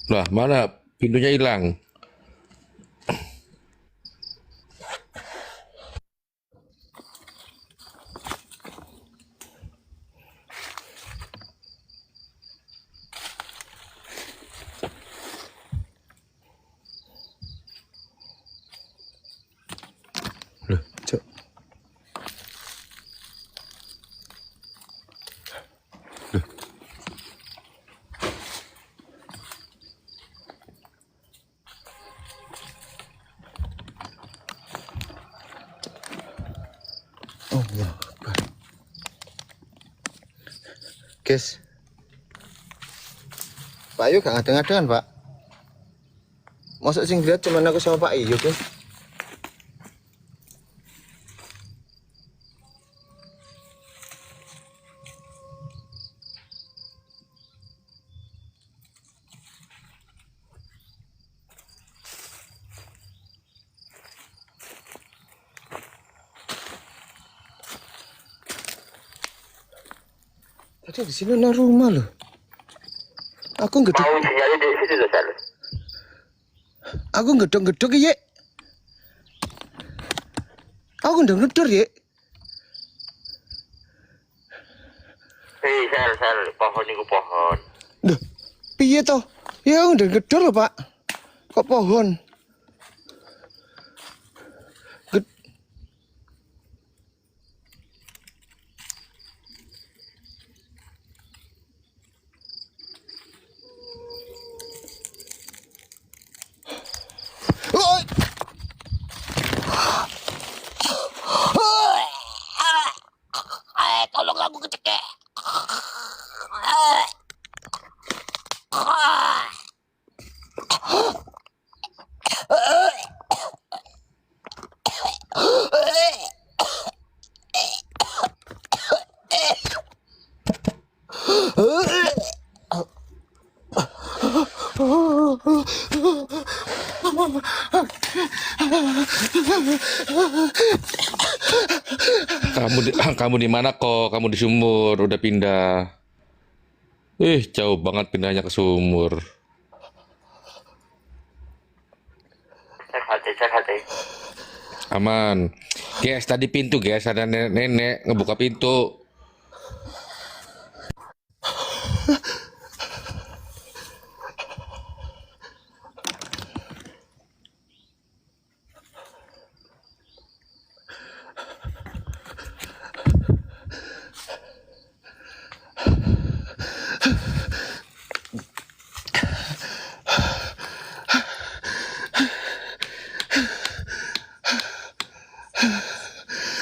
Lah, mana pintunya hilang? Loh, Cuk. Allah Akbar. Guys. Pak Ayu gak ngada-ngadan, Pak. Masa sing lihat cuma aku sama Pak Ayu, guys. Tadi di sini ada rumah loh. Aku gedek. Mau sinyalnya di situ tuh, Sal. Aku gedok-gedok ya. Aku ngedor ya. Hei, Sal, pohon itu pohon. Duh, piye toh? Ya aku ngedor loh, Pak. Kok pohon? Ged- Oh! Tolong aku kecekek. Kamu di mana kok? Kamu di sumur, udah pindah. Jauh banget pindahnya ke sumur. Cek hati. Aman. Guys, tadi pintu guys, ada nenek-nenek ngebuka pintu.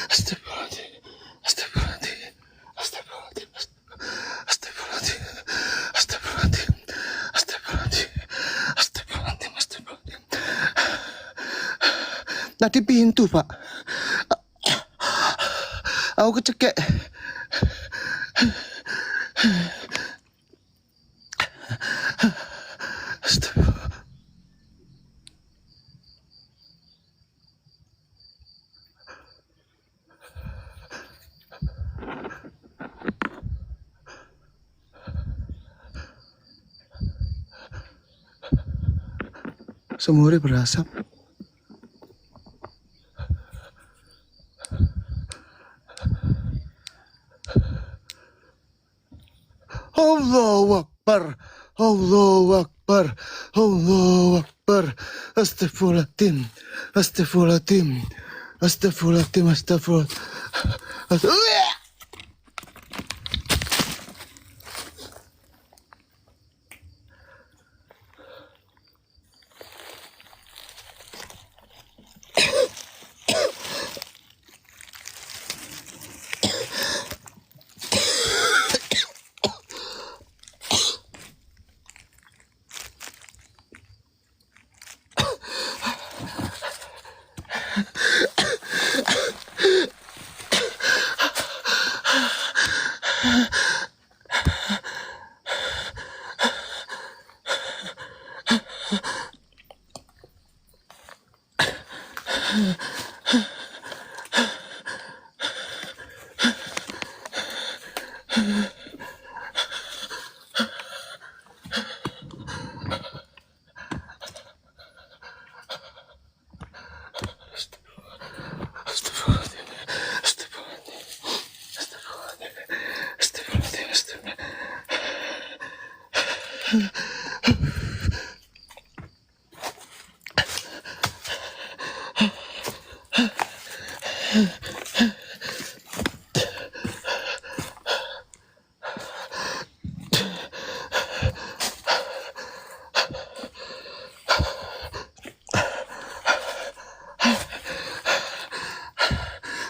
Astagfirullahaladzim. Astagfirullahaladzim. Astagfirullahaladzim. Astagfirullahaladzim. Astagfirullahaladzim. Astagfirullahaladzim. Astagfirullahaladzim. Astagfirullahaladzim. Tadi pintu, Pak. Aku kecekek. Astagfirullah. Sumurnya berasap. Allahu Akbar. Allahu Akbar. Allahu Akbar. Astagfirullahaladzim. Astagfirullahaladzim. Astagfirullahaladzim. Astagfirullahaladzim.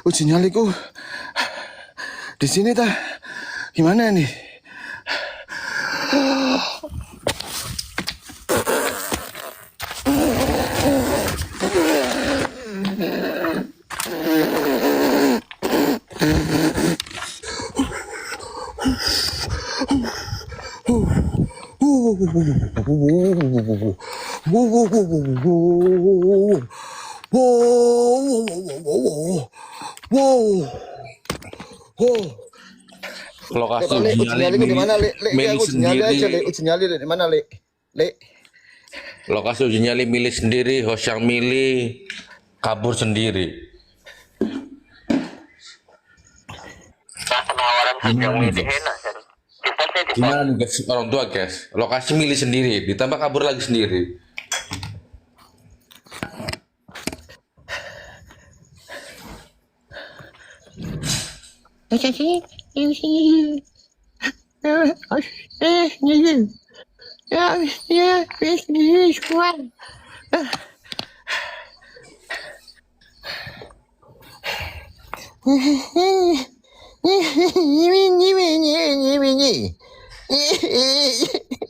Uji nyaliku di sini tah. Gimana nih? Lokasi Coba, Lek, uji uji nyali nyali di mana, Lek? Lek, milih aku uji nyali aja, Lek. sendiri. Uji nyali di mana, Lek? Lek. Lokasi uji nyali milih sendiri, host yang milih kabur sendiri. Nah, penawaran yang milih enak kan. Kita sih di Gimana nih guys, orang tua guys? Lokasi milih sendiri, ditambah kabur lagi sendiri.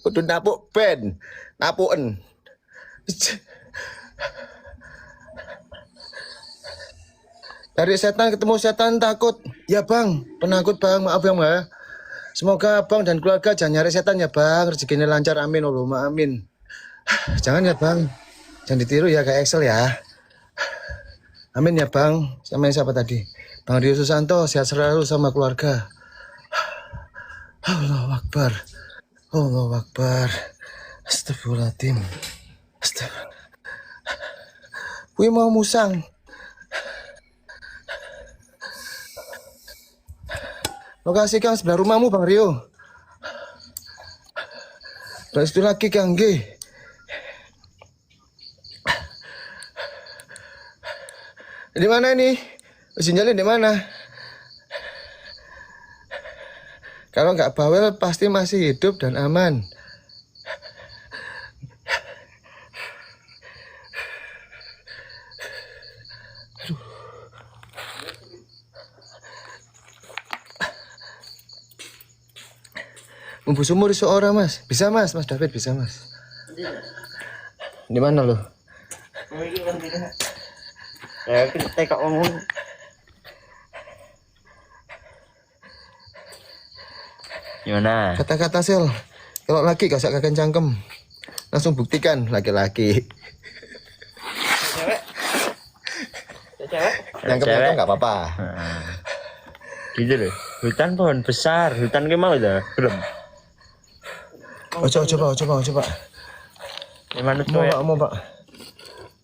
Udah napuk pen, napuken. Dari setan ketemu setan takut. Ya bang, penakut bang, maaf ya mbak. Semoga abang dan keluarga jangan nyari setan ya bang. Rezekinya lancar, amin Allahumma amin. Jangan ya bang, jangan ditiru ya kayak Excel ya. Amin ya bang. Sama siapa tadi? Bang Rio Susanto, sehat selalu sama keluarga. Allahu Akbar. Allahu Akbar. Astagfirullahaladzim. Astagfirullah. Wih mau musang. Lokasi Kang sebelah rumahmu Bang Rio. Terus itu lagi Kang G. Di mana ini? Sinyalnya di mana? Kalau nggak bawel pasti masih hidup dan aman. Bumbu sumur seorang mas, bisa mas, Mas David bisa mas. Di mana lo? Ya kita kok ngomong. Gimana? Kata-kata sel, kalau laki gak usah kakek cangkem, langsung buktikan laki-laki. Cangkem itu nggak apa-apa. Gitu loh. Hutan pohon besar, hutan ke mau dah, belum. Oh, coba. Gimana Mau cuy? pak,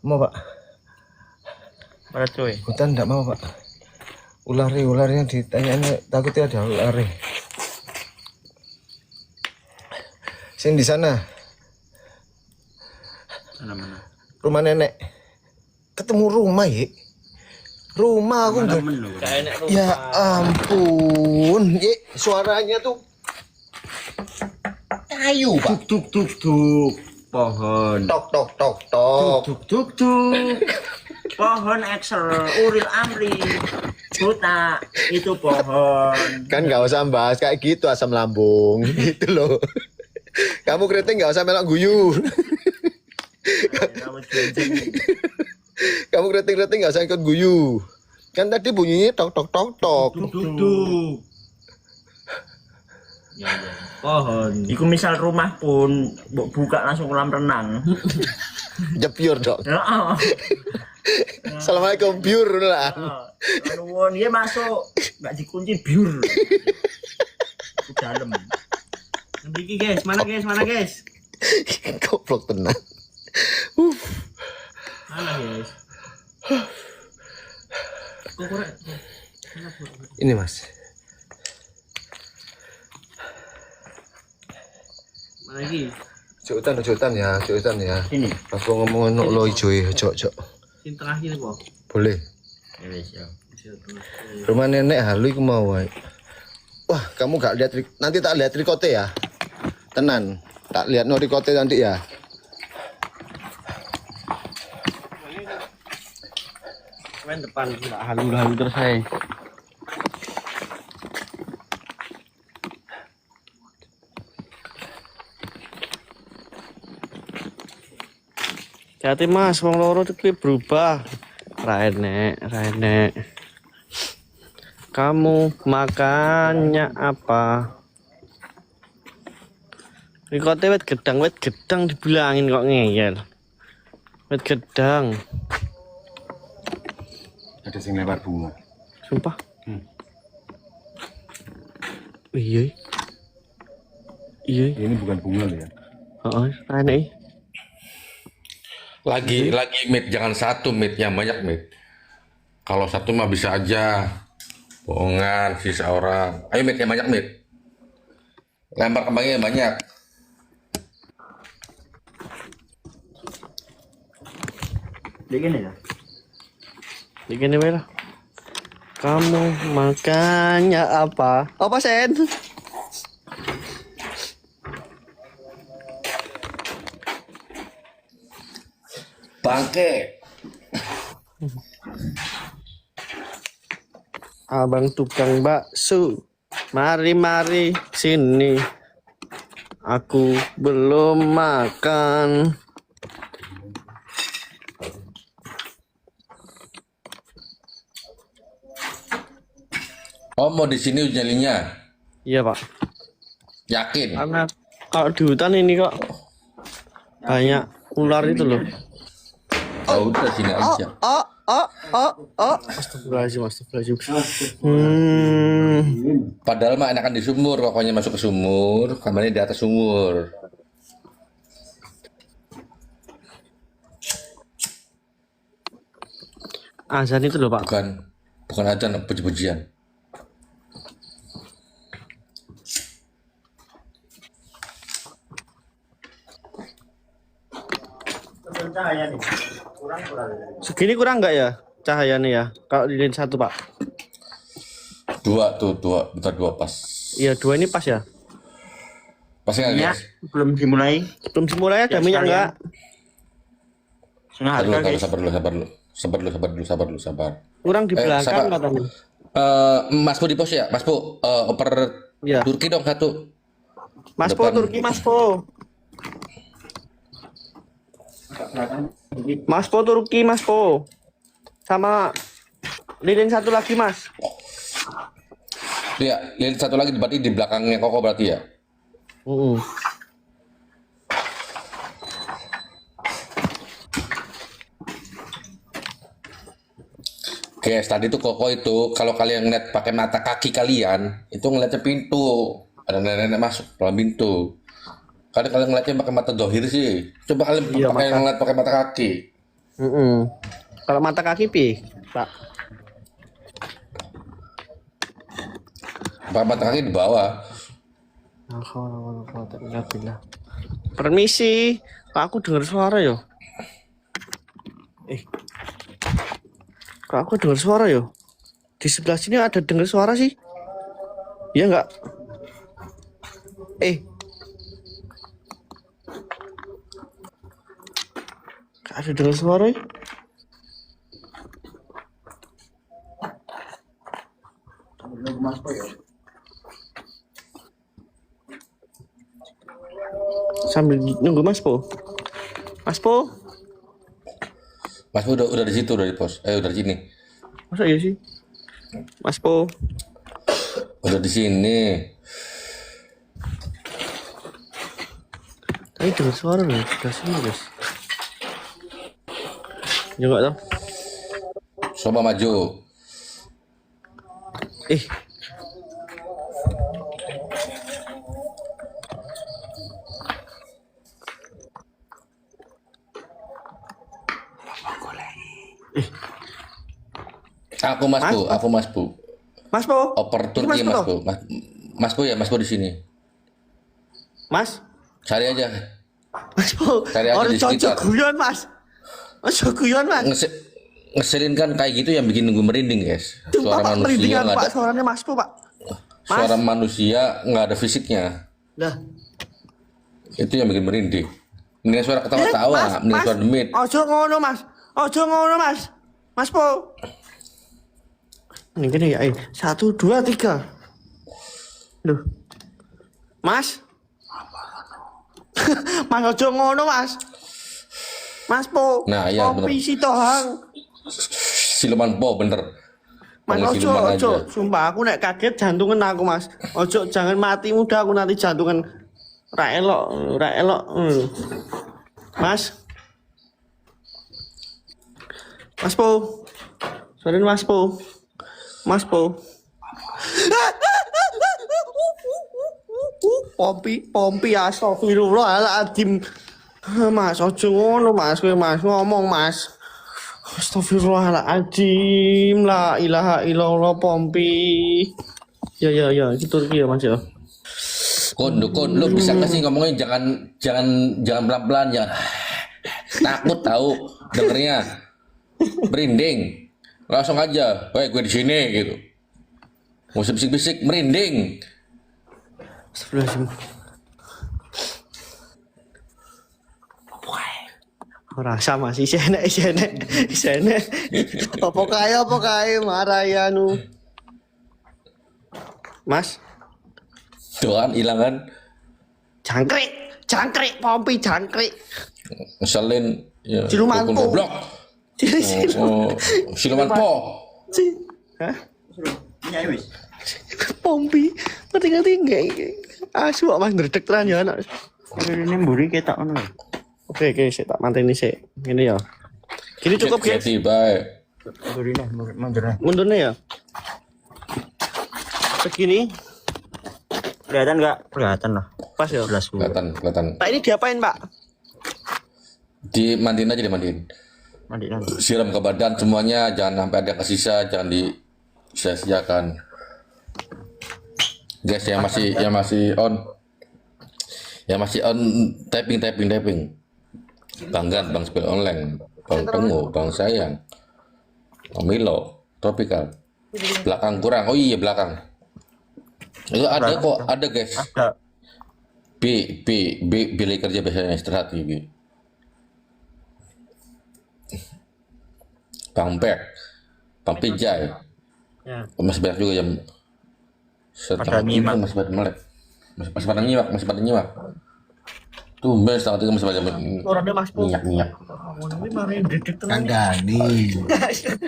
mau pak. Mana cuy? Hutan nggak mau pak. Ularnya ditanyanya takutnya ada ular. Sini di sana. Mana? Rumah nenek. Ketemu rumah ya. Rumah aku enggak. Ya ampun, ye, suaranya tuh kayu pak. Tuk. Pohon. Tok. Tuk. Pohon Excel, Uril Amri. Buta, itu pohon. Kan nggak usah bahas kayak gitu asam lambung gitu loh. Kamu keriting nggak usah melok guyu. Kamu keriting nggak usah ikut guyu. Kan tadi bunyinya tok. Tuk. Pohon. Iku misal rumah pun buka langsung kolam renang. Jepur dong. Ya, Assalamualaikum biur lah. Nuwun dia masuk, nggak dikunci biur. Ke dalam. Nembiki guys, mana guys, mana guys? Goblok tenang. Mana guys? Kok kurang? Ini Mas. Mana lagi? Jutan ya. Sini. Aku ngomong ono lo ijo cok. Sini tengah sini kok. Boleh. Ya wis ya. Rumah nenek halu iku mau wae. Wah, kamu gak lihat nanti tak lihat rikote ya. Tenan. Tak lihat no rikote nanti ya. Main depan enggak halu-halu terus saya. Hati Mas, wong loro iki berubah. Ra enek. Kamu makannya apa? Rikote wet gedang dibilangin kok ngeyel. Wet gedang. Ada sing lempar bunga. Sumpah. Iya. Ini bukan bunga loh ya. Heeh, aneh. Lagi mit, jangan satu mit, yang banyak mit. Kalau satu mah bisa aja. Bohongan sisa orang. Ayo mit, yang banyak mit. Lempar kembangnya yang banyak. Begini ya. Begini lah. Kamu makannya apa? Apa Sen? Bangke. Abang tukang bakso. Mari sini. Aku belum makan. Oh mau di sini uji nyalinya? Iya Pak. Yakin? Karena kalau di hutan ini kok banyak ular itu loh. Oh udah sini aja. Astagfirullahaladzim. Padahal mah enakan di sumur, pokoknya masuk ke sumur, kamarnya di atas sumur. Azan itu loh Pak. Bukan azan, puji-pujian. Segini kurang nggak ya cahayanya ya? Kalau lilin satu Pak. Dua, bentar dua pas. Iya 2 ini pas ya. Pas nggak guys? Belum dimulai ada minyak nggak? Sabar. Kurang di belakang sabar. katanya. Mas Po di pos ya? Mas Po, oper Iya. Turki dong satu. Mas Po Depan. Turki Mas Po. Mas Po Turki Mas Po. Sama lilin satu lagi Mas. Iya, lihat satu lagi berarti di belakangnya Koko berarti ya. Guys, tadi tuh Koko itu kalau kalian ngeliat pakai mata kaki kalian itu ngeliatnya pintu, ada nenek-nenek masuk dalam pintu. Kadang kalian ngeliatnya pakai mata dohir sih. Coba kalian ngeliat pakai mata kaki. Kalau mata kaki pi, Pak. Pakai mata kaki di bawah. Permisi, Pak, aku dengar suara yo. Kok aku dengar suara yo? Di sebelah sini ada dengar suara sih? Iya enggak? Ada dengar suara ya? Sambil nunggu Mas Po. Mas Po. Mas Po udah di situ, udah di pos. Udah di sini. Masa iya sih? Mas Po. Udah di sini. Tadi dengar suara loh, sebelah sini guys. Ya enggak tahu. Coba maju. Eh, Aku Mas Bu, aku Mas Bu. Mas Po. Oper Ini Mas Turki Po Mas toh? Bu. Mas Bu ya, Mas Bu di sini. Mas. Cari aja. Mas Po. Cari aja Orang di sekitar. cocok guyon, Mas. Ojo guyon, Mas. Ngeselin kan kayak gitu yang bikin gue merinding, guys. Sumpah, Suara Pak, manusia merinding aku, nggak Pak. ada. Suaranya Mas Po, Pak. Mas. Suara manusia nggak ada fisiknya. Lah. Itu yang bikin merinding. Ini suara ketawa-tawa, ini suara demit. Ojo ngono, Mas. Ojo ngono, Mas. Mas Po. Ini gini ya, 1, 2, 3. Loh. Mas. Mas ojo ngono, Mas. Mas Po. Nah, iya, Kopi bener. si Tohang. Siluman Po bener. Mas Panggil ojo, siluman ojo. aja. Sumpah aku nek kaget jantungan aku, Mas. Ojo, jangan mati muda aku nanti jantungan. Ra elok, ra elok. Mas. Mas Po. Sorry Mas Po. Mas Po. Pompi astagfirullahaladzim. Mas ojo ngono Mas, kowe Mas ngomong Mas. Astagfirullahaladzim, la ilaha illallah Pompi. Ya, itu Turki ya Mas ya. Kun, lu bisa nggak sih ngomongnya jangan pelan-pelan, jangan takut tahu dengernya, merinding, langsung aja, gue di sini gitu, mau bisik-bisik merinding. Astagfirullahaladzim. Rasa Mas, isene. Apa kaya marah ya nu. Mas, Doan hilang kan, jangkrik, Pompi jangkrik. ngeselin, ya, Siluman dukun Po. goblok, siluman Po. Hah? Ya wis. Pompi, ngerti nggak? Asu kok Mas ndredeg tenan ya anak. Ini mburi ketok ngono. Oke, saya tak manteni sik. Gini ya. Gini cukup guys. Jadi baik, Mburine mundur. Mundurnya ya. Segini Kelihatan enggak? Kelihatan lah. pas ya. Jelas gua. kelihatan. Pak ini diapain Pak? Dimandiin aja, dimandiin. Mandi nanti. Siram ke badan semuanya, jangan sampai ada kesisa, jangan disia-siakan. Guys yang masih on typing. Banggan, Bang Spill Online, Bang Tengu, Bang Sayang, Bang Milo, Tropical. Belakang kurang. Oh iya, belakang. Itu ada kok, ada guys. Ada. Billy kerja biasanya istirahat Bi. Bang Bek, Bang Pijay. Ya. Masih banyak juga yang setengah tiga nyimak. masih pada melek. Masih pada nyimak. Tumben setengah tiga masih pada Orangnya Mas Po. minyak. Ini marahin ndredeg tenan. Kandani.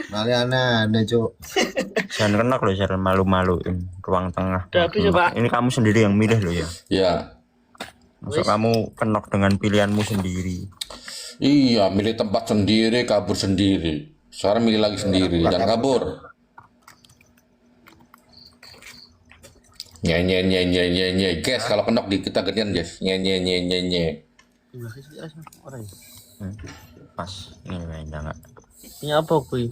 Mari aneh cuk. Jangan kenak loh, jangan malu-maluin ruang tengah. Udah habis ya, Pak? Ini kamu sendiri yang milih loh ya. Ya, Masa kamu kenok dengan pilihanmu sendiri. iya, milih tempat sendiri, kabur sendiri. Sekarang milih lagi sendiri, jangan kabur. Nye. Guys, kalau kenok di kita gantian guys. Nye. Pas. Ini enggak. Ini apa kuwi?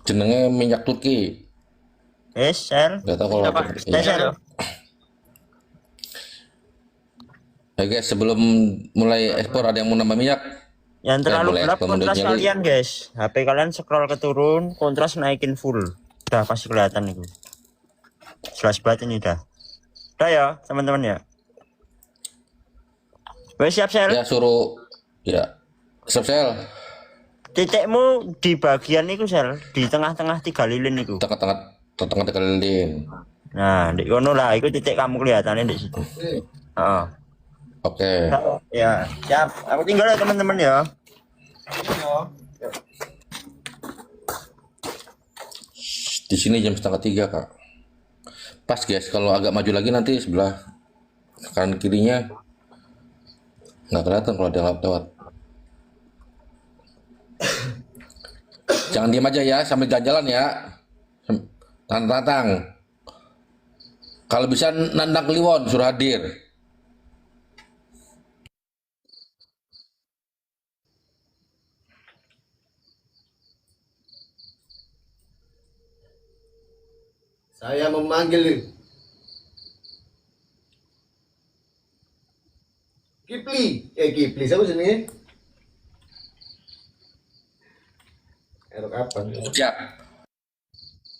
Jenenge minyak Turki. Sel. Gak tahu kalau Apa? iya. Sel. Ya guys, sebelum mulai ekspor ada yang mau nambah minyak? Yang terlalu boleh gelap ekspor kontras menurut kalian guys. HP kalian scroll ke turun, kontras naikin full. Udah pasti kelihatan itu. Jelas banget ini dah. Udah ya teman-teman ya. Wes siap Sel. Ya suruh, ya. Sel. Titikmu di bagian itu Sel, di tengah-tengah 3 lilin itu. Tengah lilin. Nah, di kono lah, itu titik kamu kelihatannya di situ. Heeh. Oke. Ya, siap. Aku tinggal ya teman-teman ya. Di sini jam 2:30 kak. Pas guys, kalau agak maju lagi nanti sebelah kanan kirinya nggak kelihatan kalau ada lewat. Jangan diam aja ya, sambil jalan-jalan ya. Tantang. Kalau bisa nandang Kliwon, suruh hadir. Saya memanggil Kipli, siapa sini? Erok apa? Roja.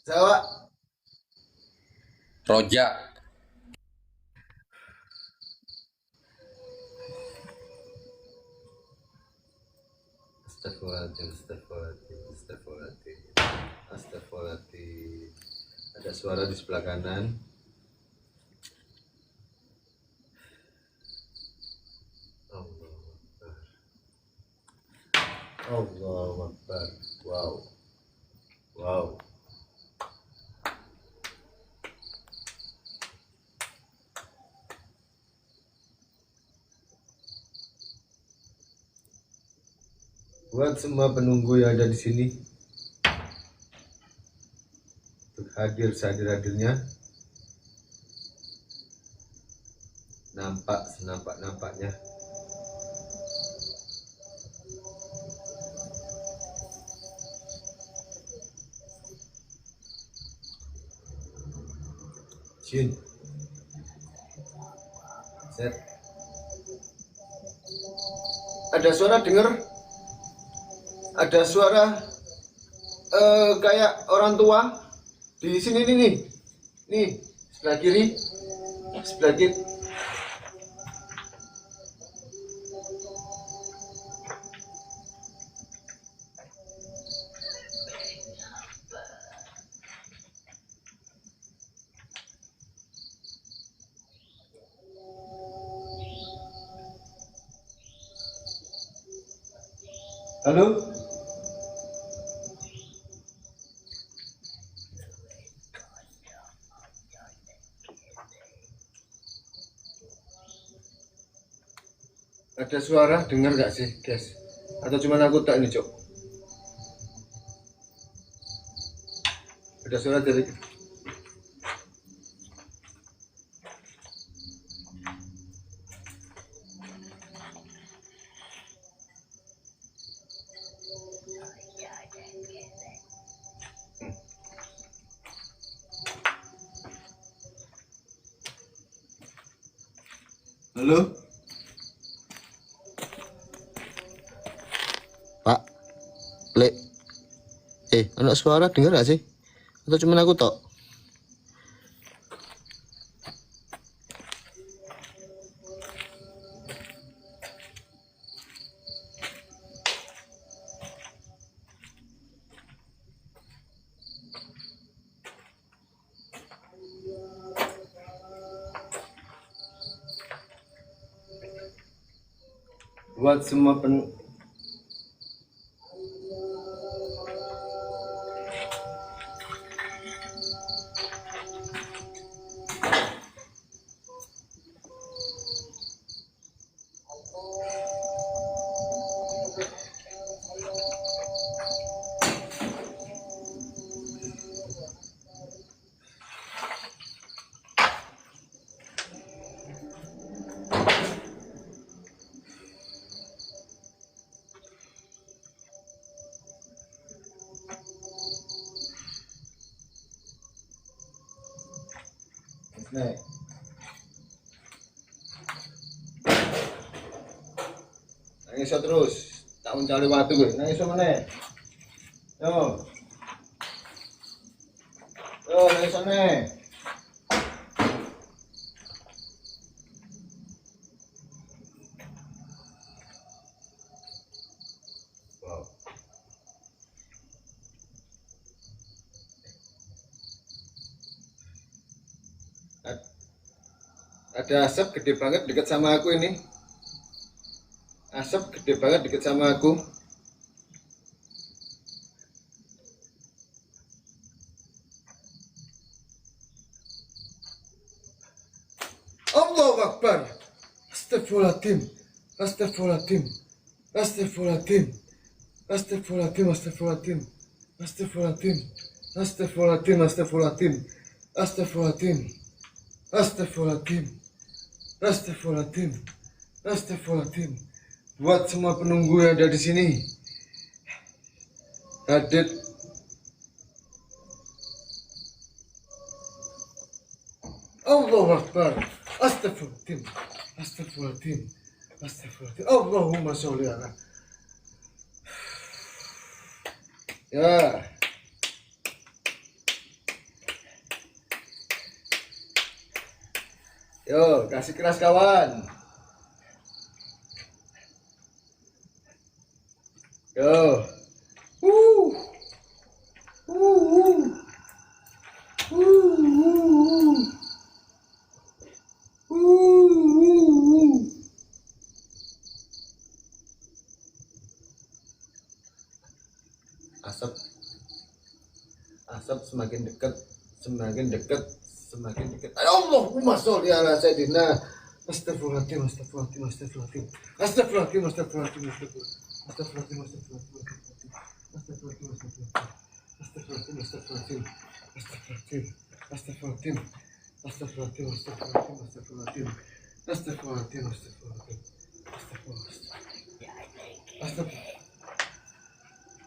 Jawa. Roja. Astagfirullahaladzim. Ada suara di sebelah kanan. Allahu Akbar. Wow. Buat semua penunggu yang ada di sini, untuk hadir sehadir-hadirnya, nampak senampak-nampaknya. Jin. Set. Ada suara dengar? Ada suara kayak orang tua di sini nih sebelah kiri. Halo? Ada suara dengar gak sih, guys? Atau cuma aku tak nih, Cok? Ada suara dari... Halo? Pak, Lek, anak suara dengar gak sih? Atau cuma aku tok? Buat semua Nek. Nangis terus, tak mencari waktu gue. Nangis mana? Yo, nangis mana? Wow. Ada asap gede banget dekat sama aku ini. Asap gede banget dekat sama aku. Allahu Akbar. Astagfirullahaladzim. Astagfirullahaladzim. Astagfirullahaladzim. Astagfirullahaladzim. Astagfirullahaladzim. Astagfirullahaladzim. Astagfirullahaladzim. Astagfirullahaladzim. Astagfirullahaladzim. Astagfirullahaladzim. Astagfirullahaladzim. Astagfirullahaladzim. Buat semua penunggu yang ada di sini. Hadit. Allahu Akbar. Astagfirullahaladzim. Astagfirullahaladzim. Astagfirullahaladzim. Allahumma sholli ala. Ya. Yo, kasih keras kawan. Yo. Uh. Uh. Asap, asap semakin dekat, semakin dekat, semakin dekat. Allahumma sholli ala sayyidina. Astagfirullahaladzim, astagfirullahaladzim, astagfirullahaladzim, astagfirullahaladzim, astagfirullahaladzim, astagfirullahaladzim, astagfirullahaladzim, astagfirullahaladzim, astagfirullahaladzim, astagfirullahaladzim, astagfirullahaladzim, astagfirullahaladzim, astagfirullahaladzim, astagfirullahaladzim, astagfirullahaladzim.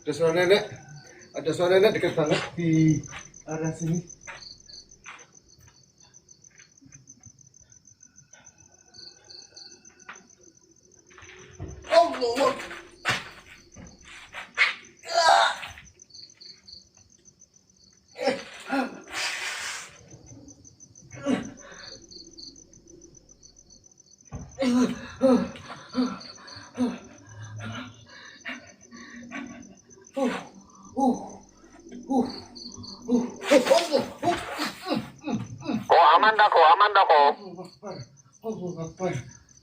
Ada suara nenek, ada suara nenek dekat banget di area sini. Allah. Kok aman dah kok. Allahu Akbar,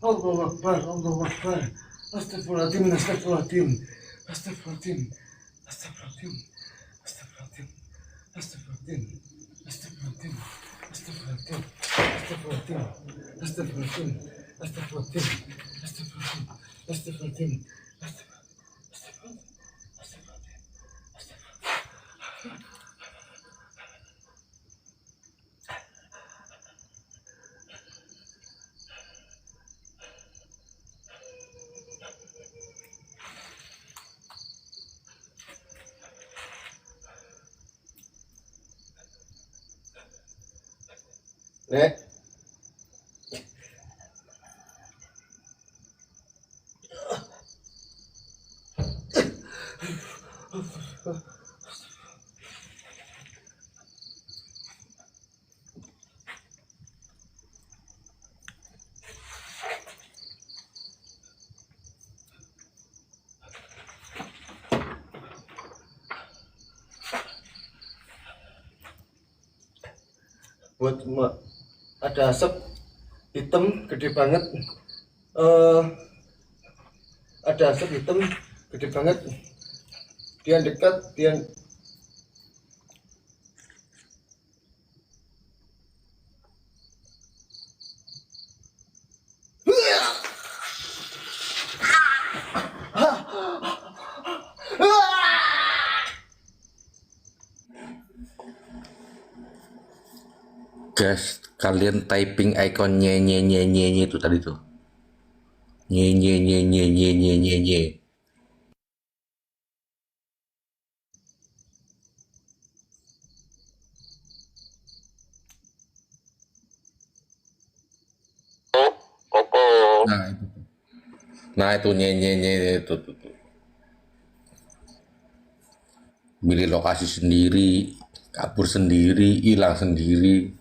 Allahu Akbar, Allahu Akbar. Astagfirullahaladzim, astagfirullahaladzim, astagfirullahaladzim, astagfirullahaladzim, astagfirullahaladzim, astagfirullahaladzim, astagfirullahaladzim, astagfirullahaladzim, astagfirullahaladzim, astagfirullahaladzim, astagfirullahaladzim, astagfirullahaladzim, astagfirullahaladzim. Nek. Buat semua ada asap hitam gede banget, ada asap hitam gede banget, dia dekat, dia Guys, kalian typing icon nye nye nye nye nye itu tadi tuh. Nye nye nye nye nye nye nye nye. Koko. Nah itu nye nye nye itu tuh. Milih lokasi sendiri, kabur sendiri, hilang sendiri.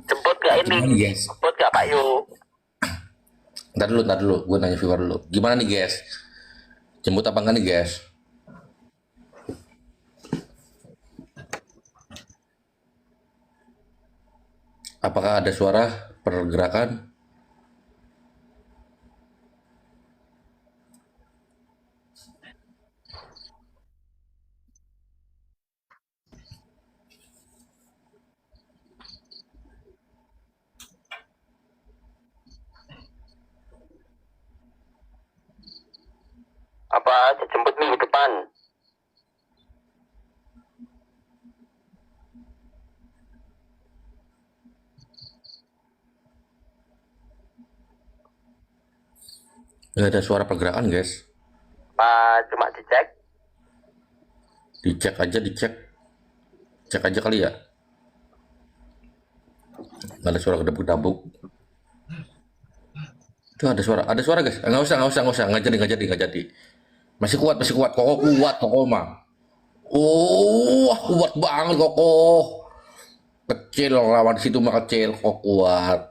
Jemput gak Gimana ini? nih guys? Jemput gak Pak Yu? Ntar dulu, gue nanya viewer dulu. Gimana nih guys? Jemput apa enggak nih guys? Apakah ada suara pergerakan? Apa dijemput minggu depan? Nggak ada suara pergerakan guys. Cuma dicek? Dicek aja, dicek. Cek aja kali ya. Nggak ada suara gedebuk-gedebuk. Tuh ada suara guys. Nggak usah. Nggak jadi. Masih kuat. Koko kuat, Koko mah. Oh, kuat banget Koko. Kecil lawan situ mah kecil, kok kuat.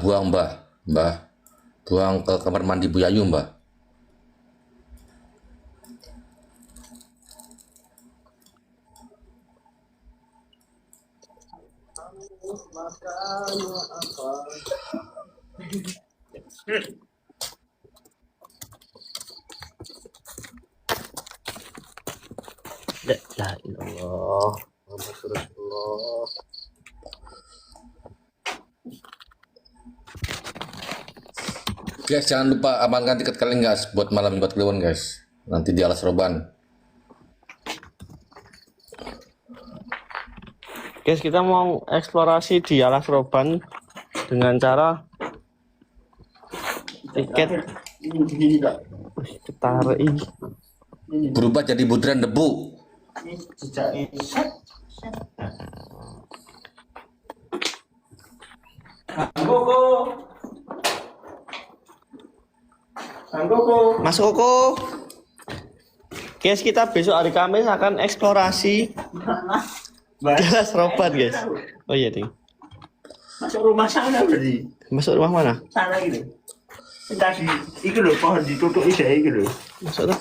Mbah, buang ke kamar mandi Bu Yayu, Mbah. La ilallah. Muhammad Rasulullah. Guys, jangan lupa amankan tiket kalian guys buat malam Jumat Kliwon guys. Nanti di Alas Roban. Guys, kita mau eksplorasi di Alas Roban dengan cara tiket. Ketarik ini. Berubah jadi butiran debu. Mas Koko. Guys, kita besok hari Kamis akan eksplorasi di Alas Roban, guys. Oh iya, Ding. Masuk rumah sana berarti. Masuk rumah mana? Sana gitu. Tadi itu loh pohon ditutup ide gitu loh. Masuk tuh.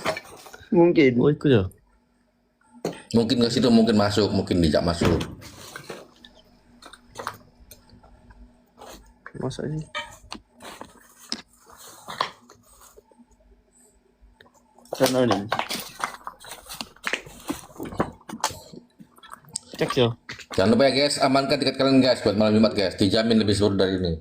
Mungkin. Oh, itu ya. Mungkin ke situ, mungkin masuk, mungkin tidak masuk. Masuk ini. Sana nih. Cek yo. Jangan lupa ya guys, amankan tiket kalian guys buat malam Jumat guys. Dijamin lebih seru dari ini.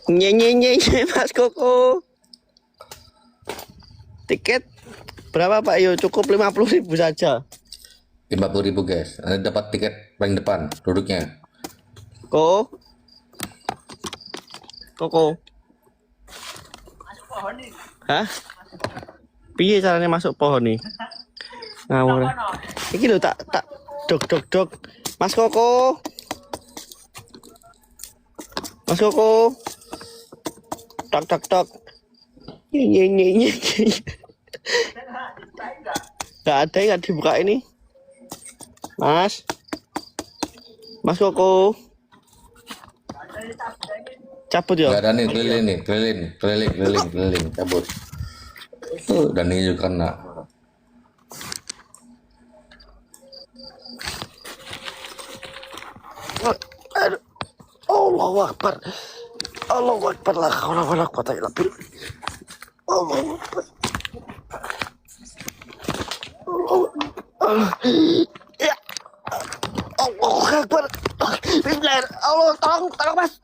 Nye Mas Koko. Tiket berapa Pak? Yo cukup 50.000 saja. 50.000 guys. Anda dapat tiket paling depan duduknya. Koko. Masuk pohon nih. Hah? Piye caranya masuk pohon nih? Ngawur. Iki lho tak dok. Mas Koko. Tak. Nye. Gak ada yang dibuka ini. Mas Koko. Cabut ya. Gak ada nih, keliling, cabut. Tuh, dan ini juga kena. Aduh. Allahu Akbar. La haula wala quwata illa billah. Allahu Akbar. Ya. Allahu Akbar. Bismillah. Allah, tolong Mas.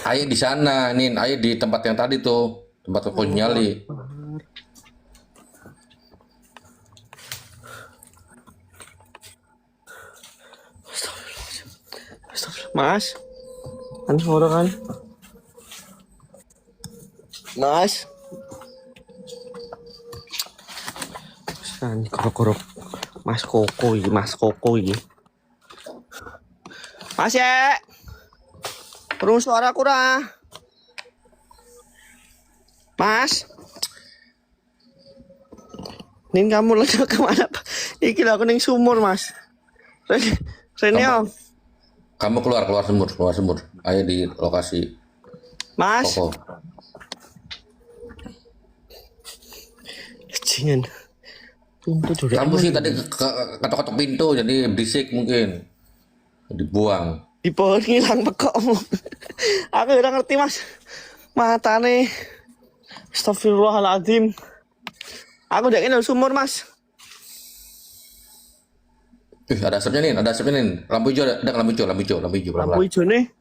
Ayah di sana, Nin. Ayah di tempat yang tadi tuh, tempat koko nyali. Mas, kan suara kan? Mas, korok-korok. Mas Koko ini, Mas Koko ini. Mas ya, perlu suara kurang. Mas, Nin kamu lagi kemana? Iki lah aku ning sumur Mas. Renio, Kamu keluar sumur. Ayah di lokasi Mas. koko. Jingan. Pintu juga. Kamu sih tadi ketok-ketok pintu, jadi berisik mungkin. Dibuang. Di pohon ngilang pekok. Aku udah ngerti Mas. Matane. Astagfirullahaladzim. Aku udah kenal sumur Mas. Ada asapnya nih, Lampu hijau ada lampu hijau, Lampu pelan-pelan. hijau nih.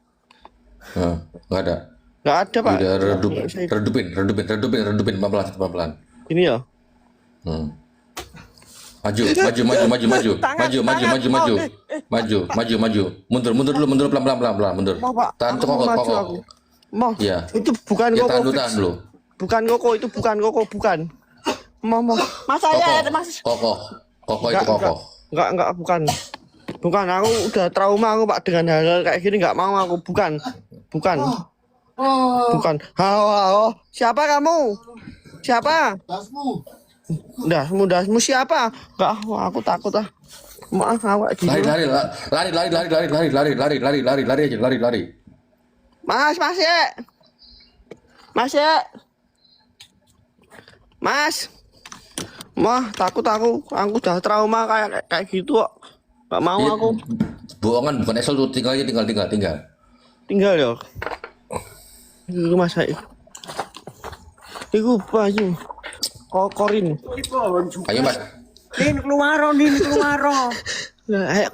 Nggak ada. Nggak ada Pak. Udah redupin pelan-pelan. Ini ya. Maju. Mundur dulu, pelan-pelan. Mundur. Mau Pak. Tahan tuh Aku koko. maju aku. Mau. Iya. Itu bukan Ya koko. tahan fix. dulu. Bukan koko, itu bukan koko, bukan. Mau. Mas saya ada Mas. Koko itu koko. Enggak, bukan. Bukan, aku udah trauma aku Pak dengan hal-hal kayak gini, nggak mau aku, bukan. Halo. Siapa kamu? Siapa? Dasmu siapa? Enggak, aku takut ah. Maaf awak gitu. Lari aja. Mas ya. Mas. Mah, takut aku udah trauma kayak gitu kok. Gak mau Iya, aku. Bohongan bukan esol tuh, tinggal. Tinggal ya. Iku Mas saya. Iku baju. Korin. Ayo Mas. Nin keluar. Lah, ayo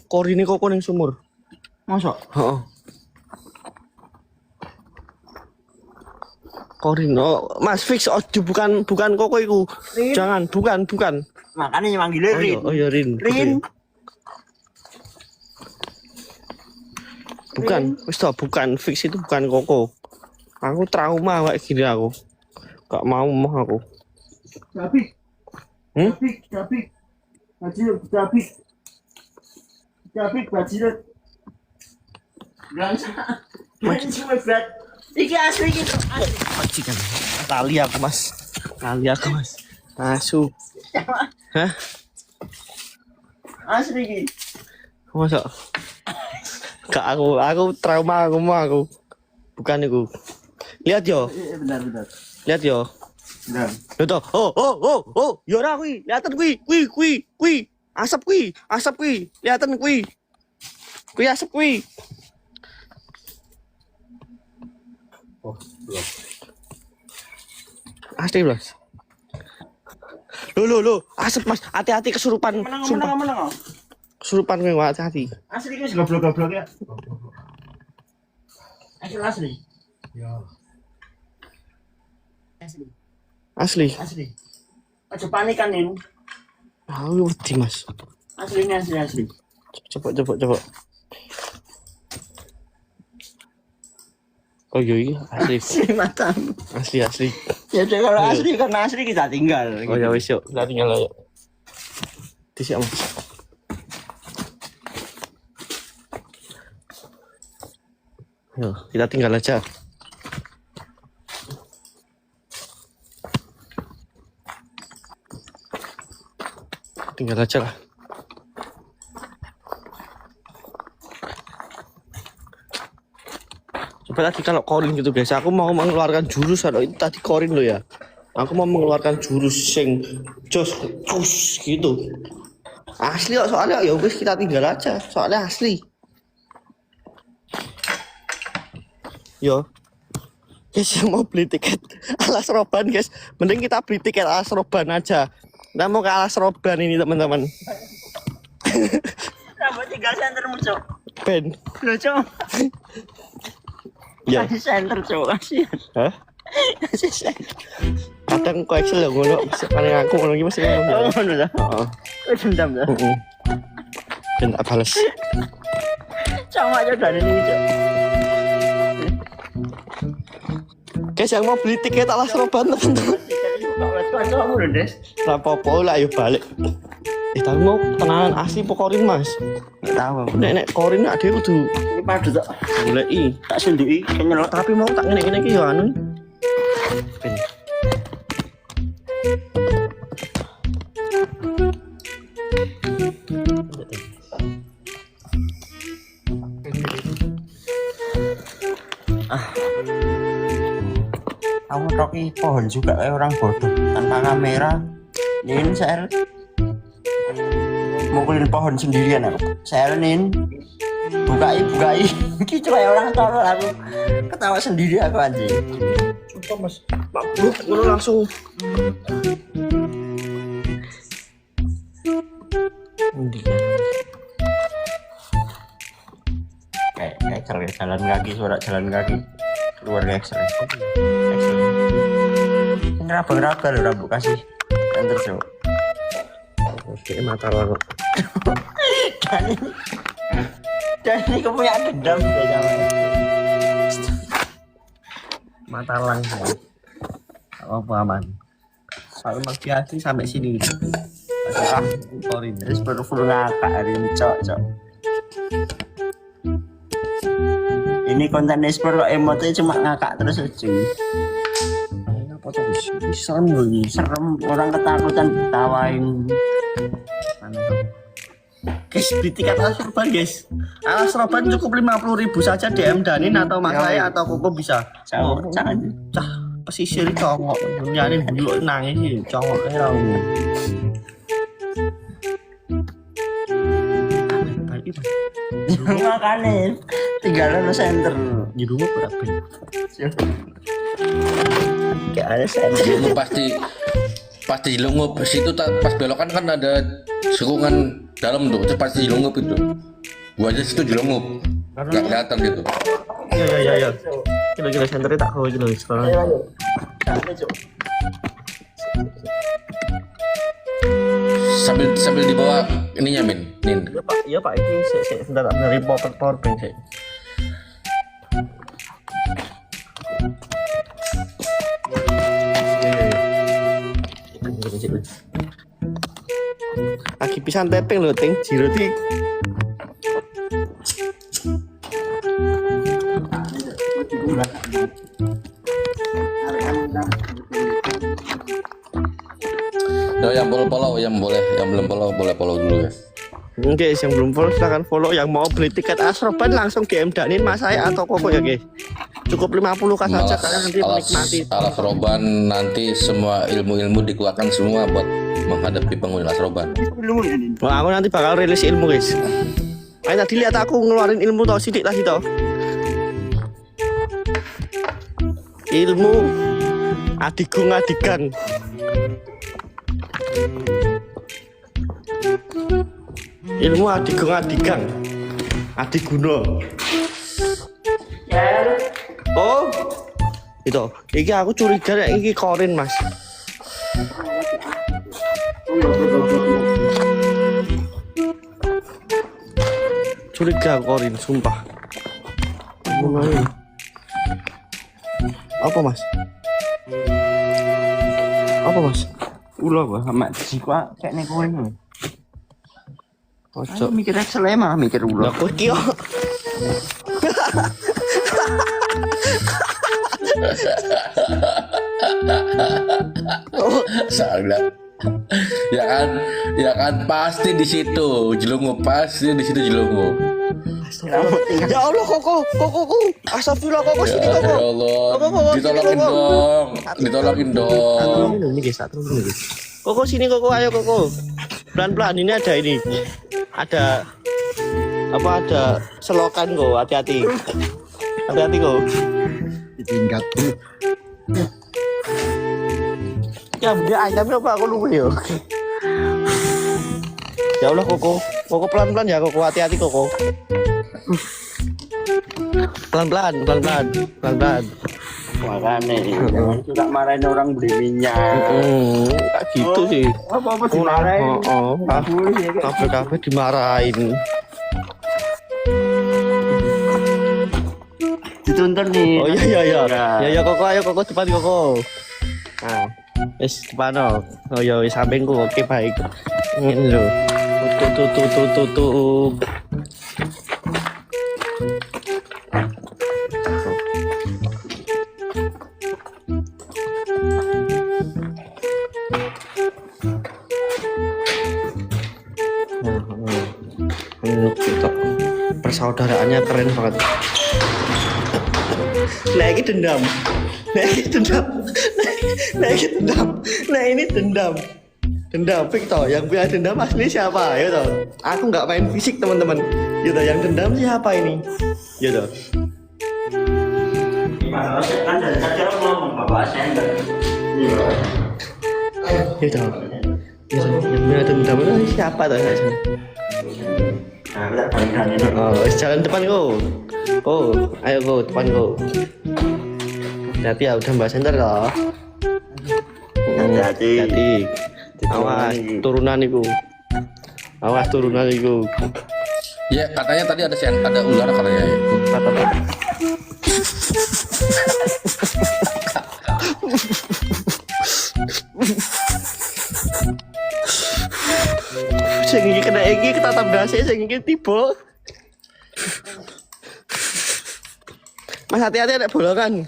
korine koko ning sumur. Mosok? Heeh. Korin. Oh, Mas fix bukan koko iku. Jangan, bukan. Makanya manggilnya Rin. Oh iya Rin. Rin. Bukan, wis toh, bukan fix itu bukan koko. Aku trauma kayak gini aku. Gak mau aku. Dabik. Bajir. Belanja. Iki asli iki. Majikan. Tali aku Mas. Asu. Hah? Asli iki. Masa? Gak aku trauma aku. Bukan itu. Lihat yo. Benar. Lihat yo. Benar. Lihat toh. Oh. Yo ora kuwi. Lihatan kuwi. Asap kuwi. Lihatan kuwi. Kuwi asap kuwi. Oh, belum. Asli Blas. Loh, asap Mas. Hati-hati kesurupan. Sumpah. Menang. Kesurupan kowe hati-hati. Asli iki goblok-goblok ya. Asli. Ya. Asli. Aja panikan Nin. Aku wedi Mas. Asli. Coba. Oh iya, asli. Asli matamu. Asli. Ya udah kalau asli karena asli kita tinggal. Oh ya wis yuk, kita tinggal yuk. Disiap Mas. Yuk, kita tinggal aja. Tinggal aja lah. Coba tadi kalau korin gitu guys, aku mau mengeluarkan jurus kalau itu tadi korin lo ya. Aku mau mengeluarkan jurus sing jos gitu. Asli kok soalnya ya wis kita tinggal aja, soalnya asli. Yo. Guys yang mau beli tiket Alas Roban guys, mending kita beli tiket Alas Roban aja. Kita mau ke Alas Roban ini teman-teman. Kamu tinggal sentermu, Cok. Ben. Loh, Cok. Ya. Kasih senter cowok kasihan. Hah? Kasih senter. Kadang kok Excel ya ngono, paling aku ngono iki mesti ngono. Oh, ngono dah. Heeh. Kau dendam dah. Heeh. Ben tak bales. Sama aja dari ini cok. Guys yang mau beli tiket Alas Roban teman-teman. Kamu udah des. Lah popo lah ayo balik. Tapi mau tenanan asli pokorin Mas. Nggak tahu. Nek korin nak dhewe kudu Ini padu tak. goleki. Tak sendiri. Kenyelot. Tapi mau tak ngene-ngene iki yo anu. Ben. Kamu toki pohon juga kayak orang bodoh tanpa kamera. Nin sel. Mukulin pohon sendirian aku. Sel nin. Bukai. Gitu kayak orang tolol aku. Ketawa sendiri aku anjing. Coba Mas. Pak Bro, ngono langsung. Endi ya? Kayak jalan kaki, suara jalan kaki. Keluar ke X-ray. Ini raba-raba loh Rabu kasih. Enter cowok. Oke, mata lang. Dan ini kamu punya dendam ya sama. Mata lang. Apa aman? Kalau Mas Biasi sampai sini. Korin. Terus baru full ngakak hari ini cok. Ini konten espor kok emotnya cuma ngakak terus aja. Apa tuh? Serem lagi. Serem orang ketakutan ditawain. Guys, beli tiket Alas Roban guys. Alas Roban cukup 50.000 saja DM Danin atau Mas saya atau Koko bisa. Jangan. Cah, pesisir congok. Nyari dulu nangis sih congoknya rawu. Baik Mas. Makanya tinggal lo center. Di rumah berapa? Kayak ada center. Jelungup pasti jelungup situ pas belokan kan ada sekungan dalam tuh, itu pasti jelungup itu. Gua aja situ jelungup, nggak kelihatan gitu. Iya. Kilo senternya tak kau kilo sekarang. Sambil dibawa ininya Nin. Iya Pak, ini saya sebentar dari power bank saya. Lagi pisan tepeng lho ting jiro ting. Nah, yang belum follow, yang belum follow boleh follow dulu ya. Guys, yang belum follow silahkan follow. Yang mau beli tiket Alas Roban langsung DM Danin Mas saya atau Koko ya guys. Cukup 50k saja kalian nanti menikmati. Alas Roban nanti semua ilmu-ilmu dikeluarkan semua buat menghadapi penghuni Alas Roban. Wah, aku nanti bakal rilis ilmu guys. Ayo tadi lihat aku ngeluarin ilmu tau sidik lagi tau. Ilmu adigung adigan. Ilmu adigung adigan. Adiguna. Oh, itu. Iki aku curiga nek iki korin Mas. Curiga korin, sumpah. Mulai. Apa Mas? Apa Mas? Ulah bah sama jika kayak nek kowe ngono. Ojo. Mikir Excel mah mikir Lah ulah. kowe ki yo. Salah. Ya kan pasti di situ jelungup, pasti di situ jelungup. Ya Allah Koko. Astagfirullah Koko sini Ya Koko. Allah, ditolongin dong. Ini guys, ini guys. Koko sini Koko, ayo Koko. Pelan-pelan ini ada ini. Ada apa ada selokan kok, hati-hati. Hati-hati kok. Ditingkat. Ya dia ayamnya apa aku lupa ya. Ya Allah Koko. Koko pelan-pelan ya Koko, hati-hati Koko. Pelan-pelan. Makanya jangan suka marahin orang beli minyak. Kayak gitu sih. Apa dimarahin? Kafe dimarahin. Dituntun nih. Oh iya. Ya Koko, ayo Koko depan Koko. Nah, wis depan oh. Oh ya wis sampingku. Oke baik. Ini lho. Tutup. Kita persaudaraannya keren banget. Nah ini dendam. Nah ini dendam. Victor, yang punya dendam asli siapa? Ya toh. Aku nggak main fisik teman-teman. Ya toh, yang dendam siapa ini? Ya toh. Kan dari tadi orang ngomong bapak sender. Ya toh. Yang punya dendam itu siapa toh? Nah, kita bandingkan ini. Oh, jalan depan go. Oh, ayo go depan go. Hati ya udah Mbak Center loh. Hati-hati. Awas turunan itu. Ya katanya tadi ada ular katanya ya. Sing iki kena iki ketatap dasi sing iki tiba. Mas hati-hati nek bolongan.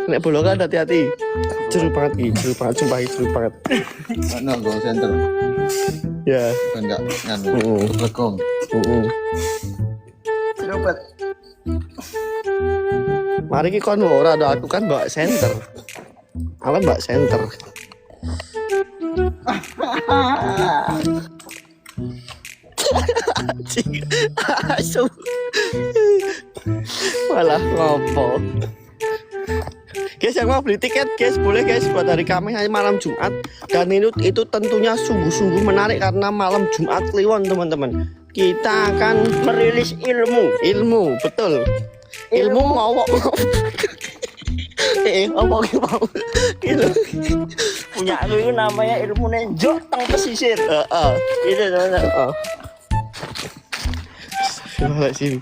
Nek bolongan hati-hati. Jeru banget sumpah jeru banget. Mana go center? Ya. Enggak nganu. Lekong. Coba. Mari ki kon ora ada aku kan bawa center. Awan bawa center. Asu. Malah ngopo. Guys yang mau beli tiket guys boleh guys buat hari Kamis malam Jumat dan itu tentunya sungguh-sungguh menarik karena malam Jumat Kliwon teman-teman. Kita akan Merilis ilmu. betul. Ilmu ngowok. Ngomong mau. Punya aku itu namanya ilmu nenjok teng pesisir. Itu teman-teman. Astagfirullahaladzim.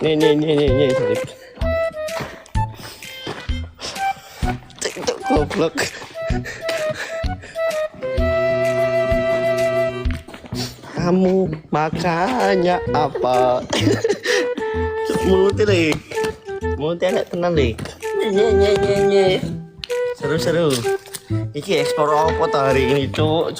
Nih. TikTok goblok. Kamu makannya apa? Mulutnya enak tenan deh. Nye. Seru. Iki ekspor apa tuh hari ini cuk.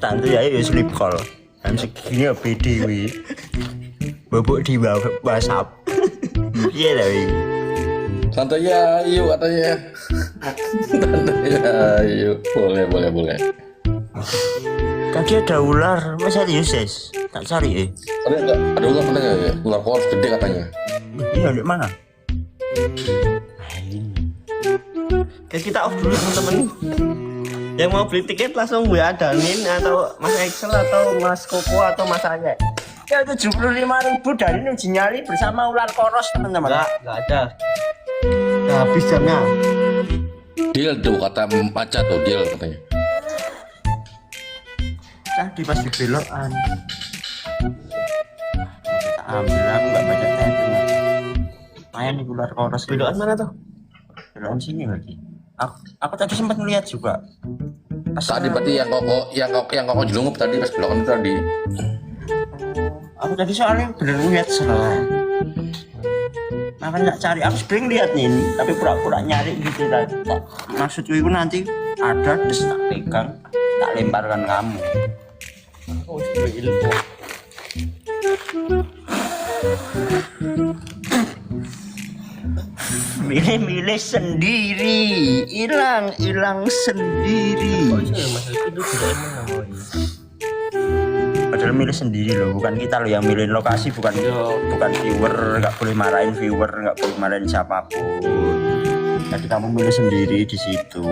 Tante ya sleep call. Jam segini ya BD wi. Bobok di WhatsApp. Iya lah wi. Santai ya, yuk katanya. Santai ya, yuk. Boleh. Tadi ada ular, masa Yuses? Tak cari Ada ular katanya ya, ular kors gede katanya. Ini di mana? Guys kita off dulu teman-teman. Yang mau beli tiket langsung WA Danin atau Mas Excel atau Mas Koko atau Mas Anya. Ya 75.000 dari uji nyali bersama ular koros teman-teman. Enggak ada. Udah habis jamnya. Deal tuh kata Maca tuh deal katanya. Tadi pas di belokan. Ambil aku nggak baca tagnya. Main di ular koros. Belokan mana tuh? Belokan sini lagi. Aku tadi sempat melihat juga. Tadi berarti yang koko jelungup tadi pas belokan itu tadi. Aku tadi soalnya bener lihat salah. Makanya cari aku sering lihat nih, tapi pura-pura nyari gitu kan. Maksudku itu nanti ada terus tak pegang, tak lemparkan kamu. Oh, ilmu. Milih-milih sendiri, hilang sendiri. Mas itu tidak emang namanya. Padahal milih sendiri loh, bukan kita loh yang milih lokasi, bukan viewer, nggak boleh marahin viewer, nggak boleh marahin siapapun. Jadi kamu milih sendiri di situ.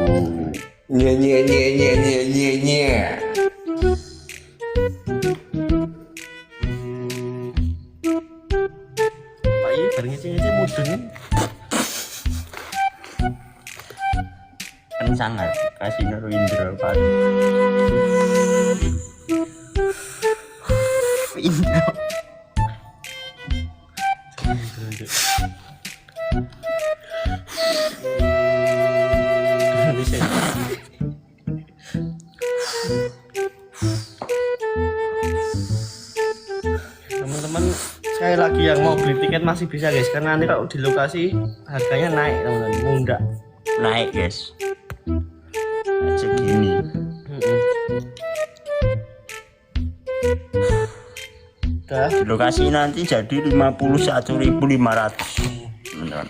Nye nye nye nye nye nye nye. Pak ini bareng ngece-ngece mudeng. Kan sangat kasih naruh Indra Pak. Indra. Teman-teman sekali lagi yang mau beli tiket masih bisa guys, karena nanti kalau di lokasi harganya naik teman-teman, mudah Naik guys. Segini. udah. Di lokasi nanti jadi 51.500. Teman-teman.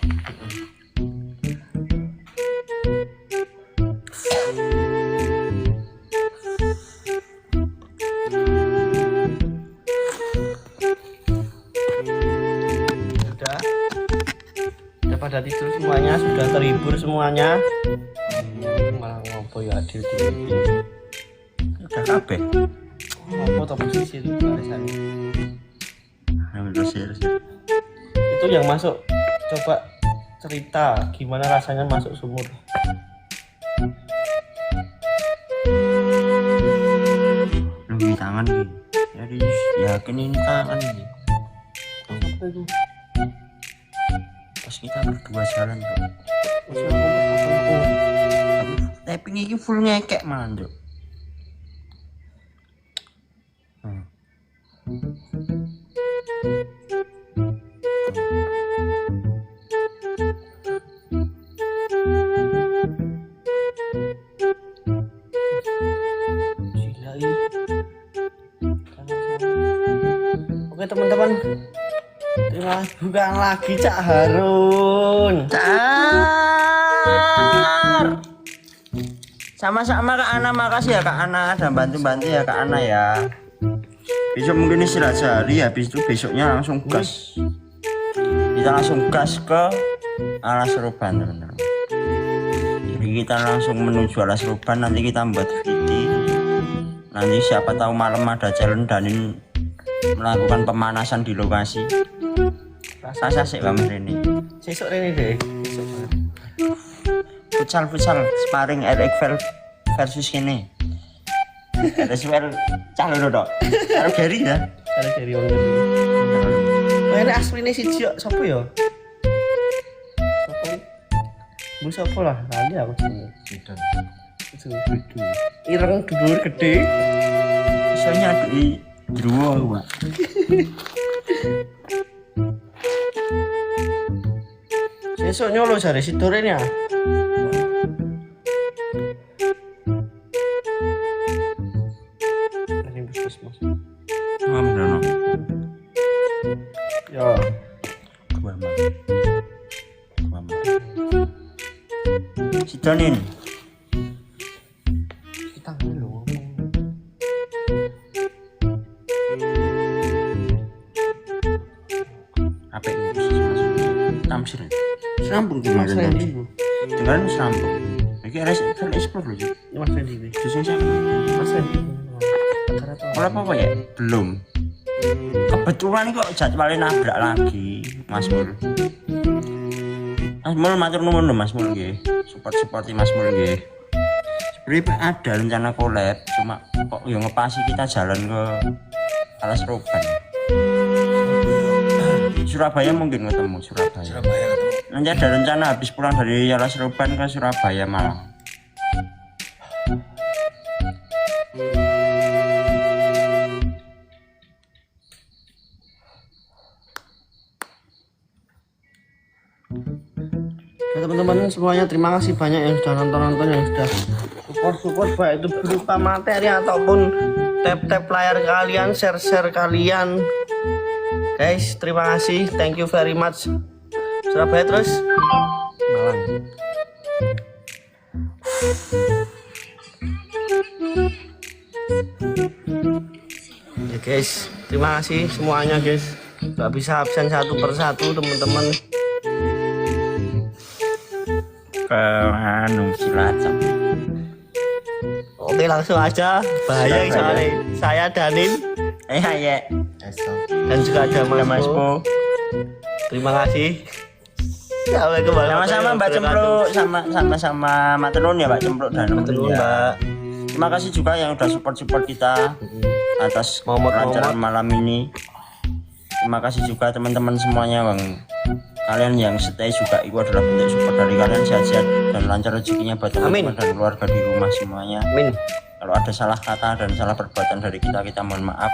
Udah pada tidur semuanya, sudah terhibur semuanya. Malah ngopo ya adil di Udah kabeh. ngopo atau posisi itu barisannya. Itu yang masuk, coba cerita gimana rasanya masuk sumur. Ini tangan nih. Jadi yakin ini tangan nih. Apa itu? Pas kita berdua jalan tuh. Masih aku Tapping ini full ngekek manduk. gila ini. Oke teman-teman, bukan lagi Cak Harun. Sama-sama Kak Ana, makasih ya Kak Ana, dan bantu-bantu ya Kak Ana ya. Besok mungkin istirahat sehari, habis itu besoknya langsung gas. Kita langsung gas ke Alas Roban teman-teman. Jadi kita langsung menuju Alas Roban, nanti kita buat VT. Nanti siapa tahu malam ada challenge Danin melakukan pemanasan di lokasi. Rasa sih kamu ini. Sesuk ini deh. Futsal sparring RX versus ini. RSWL calon dok. Karo Gary ya. Kali dari orang ini. Mana aslinya si Cio, siapa ya? Siapa? Bu siapa lah? Kali aku sini. Itu. Ireng dulur gede. Misalnya di Druwo, Pak. Sesuk nyolo jare si Doren ya. Ini puskesmas. Ngono. Ya. Dua mal. Si Danin. Kita dulu. Apa itu? Tamsil. Serampung gimana Mas tadi? Randy. Dengan serampung. Iki RSWL explore loh. Mas Randy. Dusun siapa? Mas Randy. Kalau apa ya? Belum. Kebetulan kok jadwalnya nabrak lagi, Mas Mul. Mas Mul matur nuwun lho Mas Mul nggih. Support-supporti Mas Mul nggih. Sebenarnya ada rencana collab, cuma kok yo ngepasi kita jalan ke Alas Roban. Surabaya mungkin ketemu Surabaya. Nanti ada rencana habis pulang dari Alas Roban ke Surabaya malah. Ya, teman-teman semuanya terima kasih banyak yang sudah nonton, yang sudah support baik itu berupa materi ataupun tap layar kalian, share kalian. Guys, terima kasih, thank you very much. Surabaya terus Malang. Ya guys, terima kasih semuanya guys. Gak bisa absen satu persatu teman-teman. Anu Cilacap. Oke langsung aja. Bahaya soalnya saya Danin Ya. dan juga ada Mas Po. Terima kasih. Assalamualaikum Sama-sama Mbak wabarakatuh. Cempluk, sama-sama matur nuwun ya Mbak Cempluk dan Matur nuwun, Mbak. Terima kasih juga yang udah support kita atas pelajaran malam ini. Terima kasih juga teman-teman semuanya bang. Kalian yang stay juga itu adalah bentuk support dari kalian. Sehat-sehat dan lancar rezekinya buat teman-teman dan keluarga di rumah semuanya. Amin. Kalau ada salah kata dan salah perbuatan dari kita mohon maaf.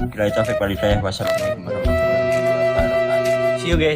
Bila itu walhidayah. Wassalamualaikum warahmatullahi wabarakatuh. See you guys.